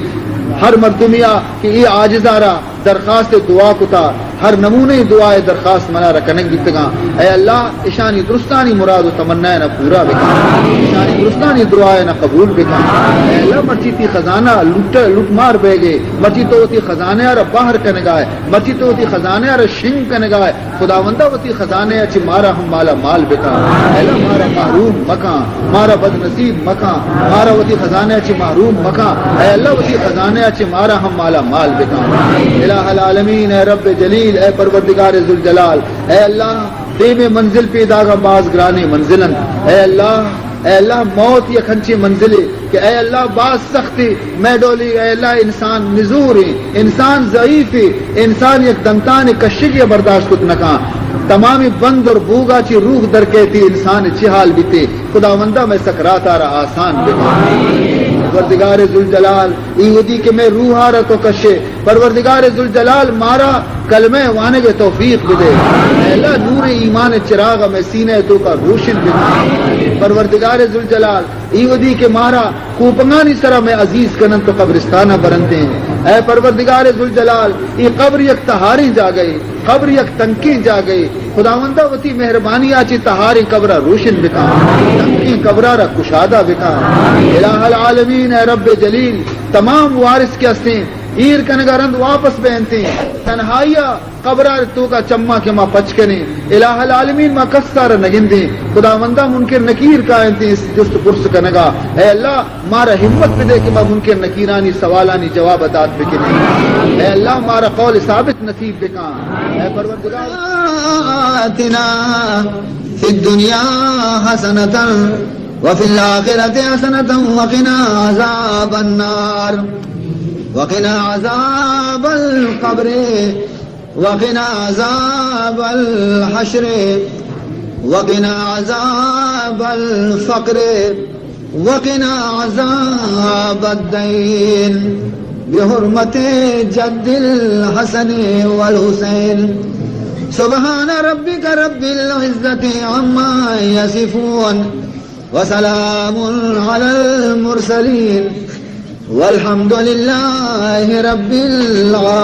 ہر مردمیا کہ یہ عاجزارا درخواست دعا کتا ہر نمونے دعائے درخواست منا رکنگ دیتگا اے اللہ اشانی درستانی مراد و تمنا نہ پورا بکا اشانی درستانی دعائے نہ قبول بکا اے اللہ مرچی تی خزانہ لٹ مار بے گے مرچی تو تی خزانے اور باہر کنگائے مرچی تو تی خزانے اور شنگ کنگائے خداوندہ وتی خزانے اچ مارا ہم مالا مال بکا اے اللہ مارا محروم مکا مارا بد نصیب مکا مارا وتی خزانے اچ محروم مکا اے اللہ وتی خزانے اچ مارا ہم مالا مال بکا الہ العالمین اے رب جلیل اے پروردگار ذوالجلال اے اللہ دے میں منزل پیدا کا باز گرانے منزلن اے اللہ موت یا کھنچی منزلے کہ اے اللہ باز سختی میں ڈولی اے اللہ انسان نزور ہے انسان ضعیف ہے انسان یک دنتان کشک یا برداشت کت نکا تمام بند اور بوگا چی روح در کہتی انسان چی حال بیتے خداوندہ میں سکرات آ رہا آسان بکا پروردگار ذوالجلال ایودی کہ میں روح آ رہا تو کشے پروردگار ذوالجلال مارا کلمہ وانے کے توفیق بدے اے اللہ نور ایمان چراغ میں سینے تو کا روشن بدے پروردگار ذوالجلال ایودی کہ مارا کوپنگانی سرا میں عزیز کنن تو قبرستانہ برندے ہیں اے پروردگار ذوالجلال یہ قبر یک تہاری جا گئی قبر یک تنکی جا گئی خداوندہ وتی مہربانی آچی تہاری قبرہ روشن بکا تنکی قبرہ را کشادہ بکا الہ العالمین اے رب جلیل تمام وارث کے ہستیں ایر کنگارند واپس بہنتے تنہائیا قبرہ تو کا چمہ کے ماں پچ کنے الہ العالمین ماں کسار نگندیں خداوندہ منکر نکیر کائنتے اس جست پرس کنگا اے اللہ مارا ہمت پہ دے کہ ماں منکر نکیرانی سوالانی جواب عطات بکنے اے اللہ مارا قول ثابت نصیب بکا اے پروردگار آتنا فی الدنیا حسنتا وفی الاخرت حسنتا وقنا عذاب النار وقنا عذاب القبر وقنا عذاب الحشر وقنا عذاب الفقر وقنا عذاب الدين بحرمت جد الحسن والحسين سبحان ربك رب العزة عما يصفون وسلام على المرسلين والحمد لله رب العالمين.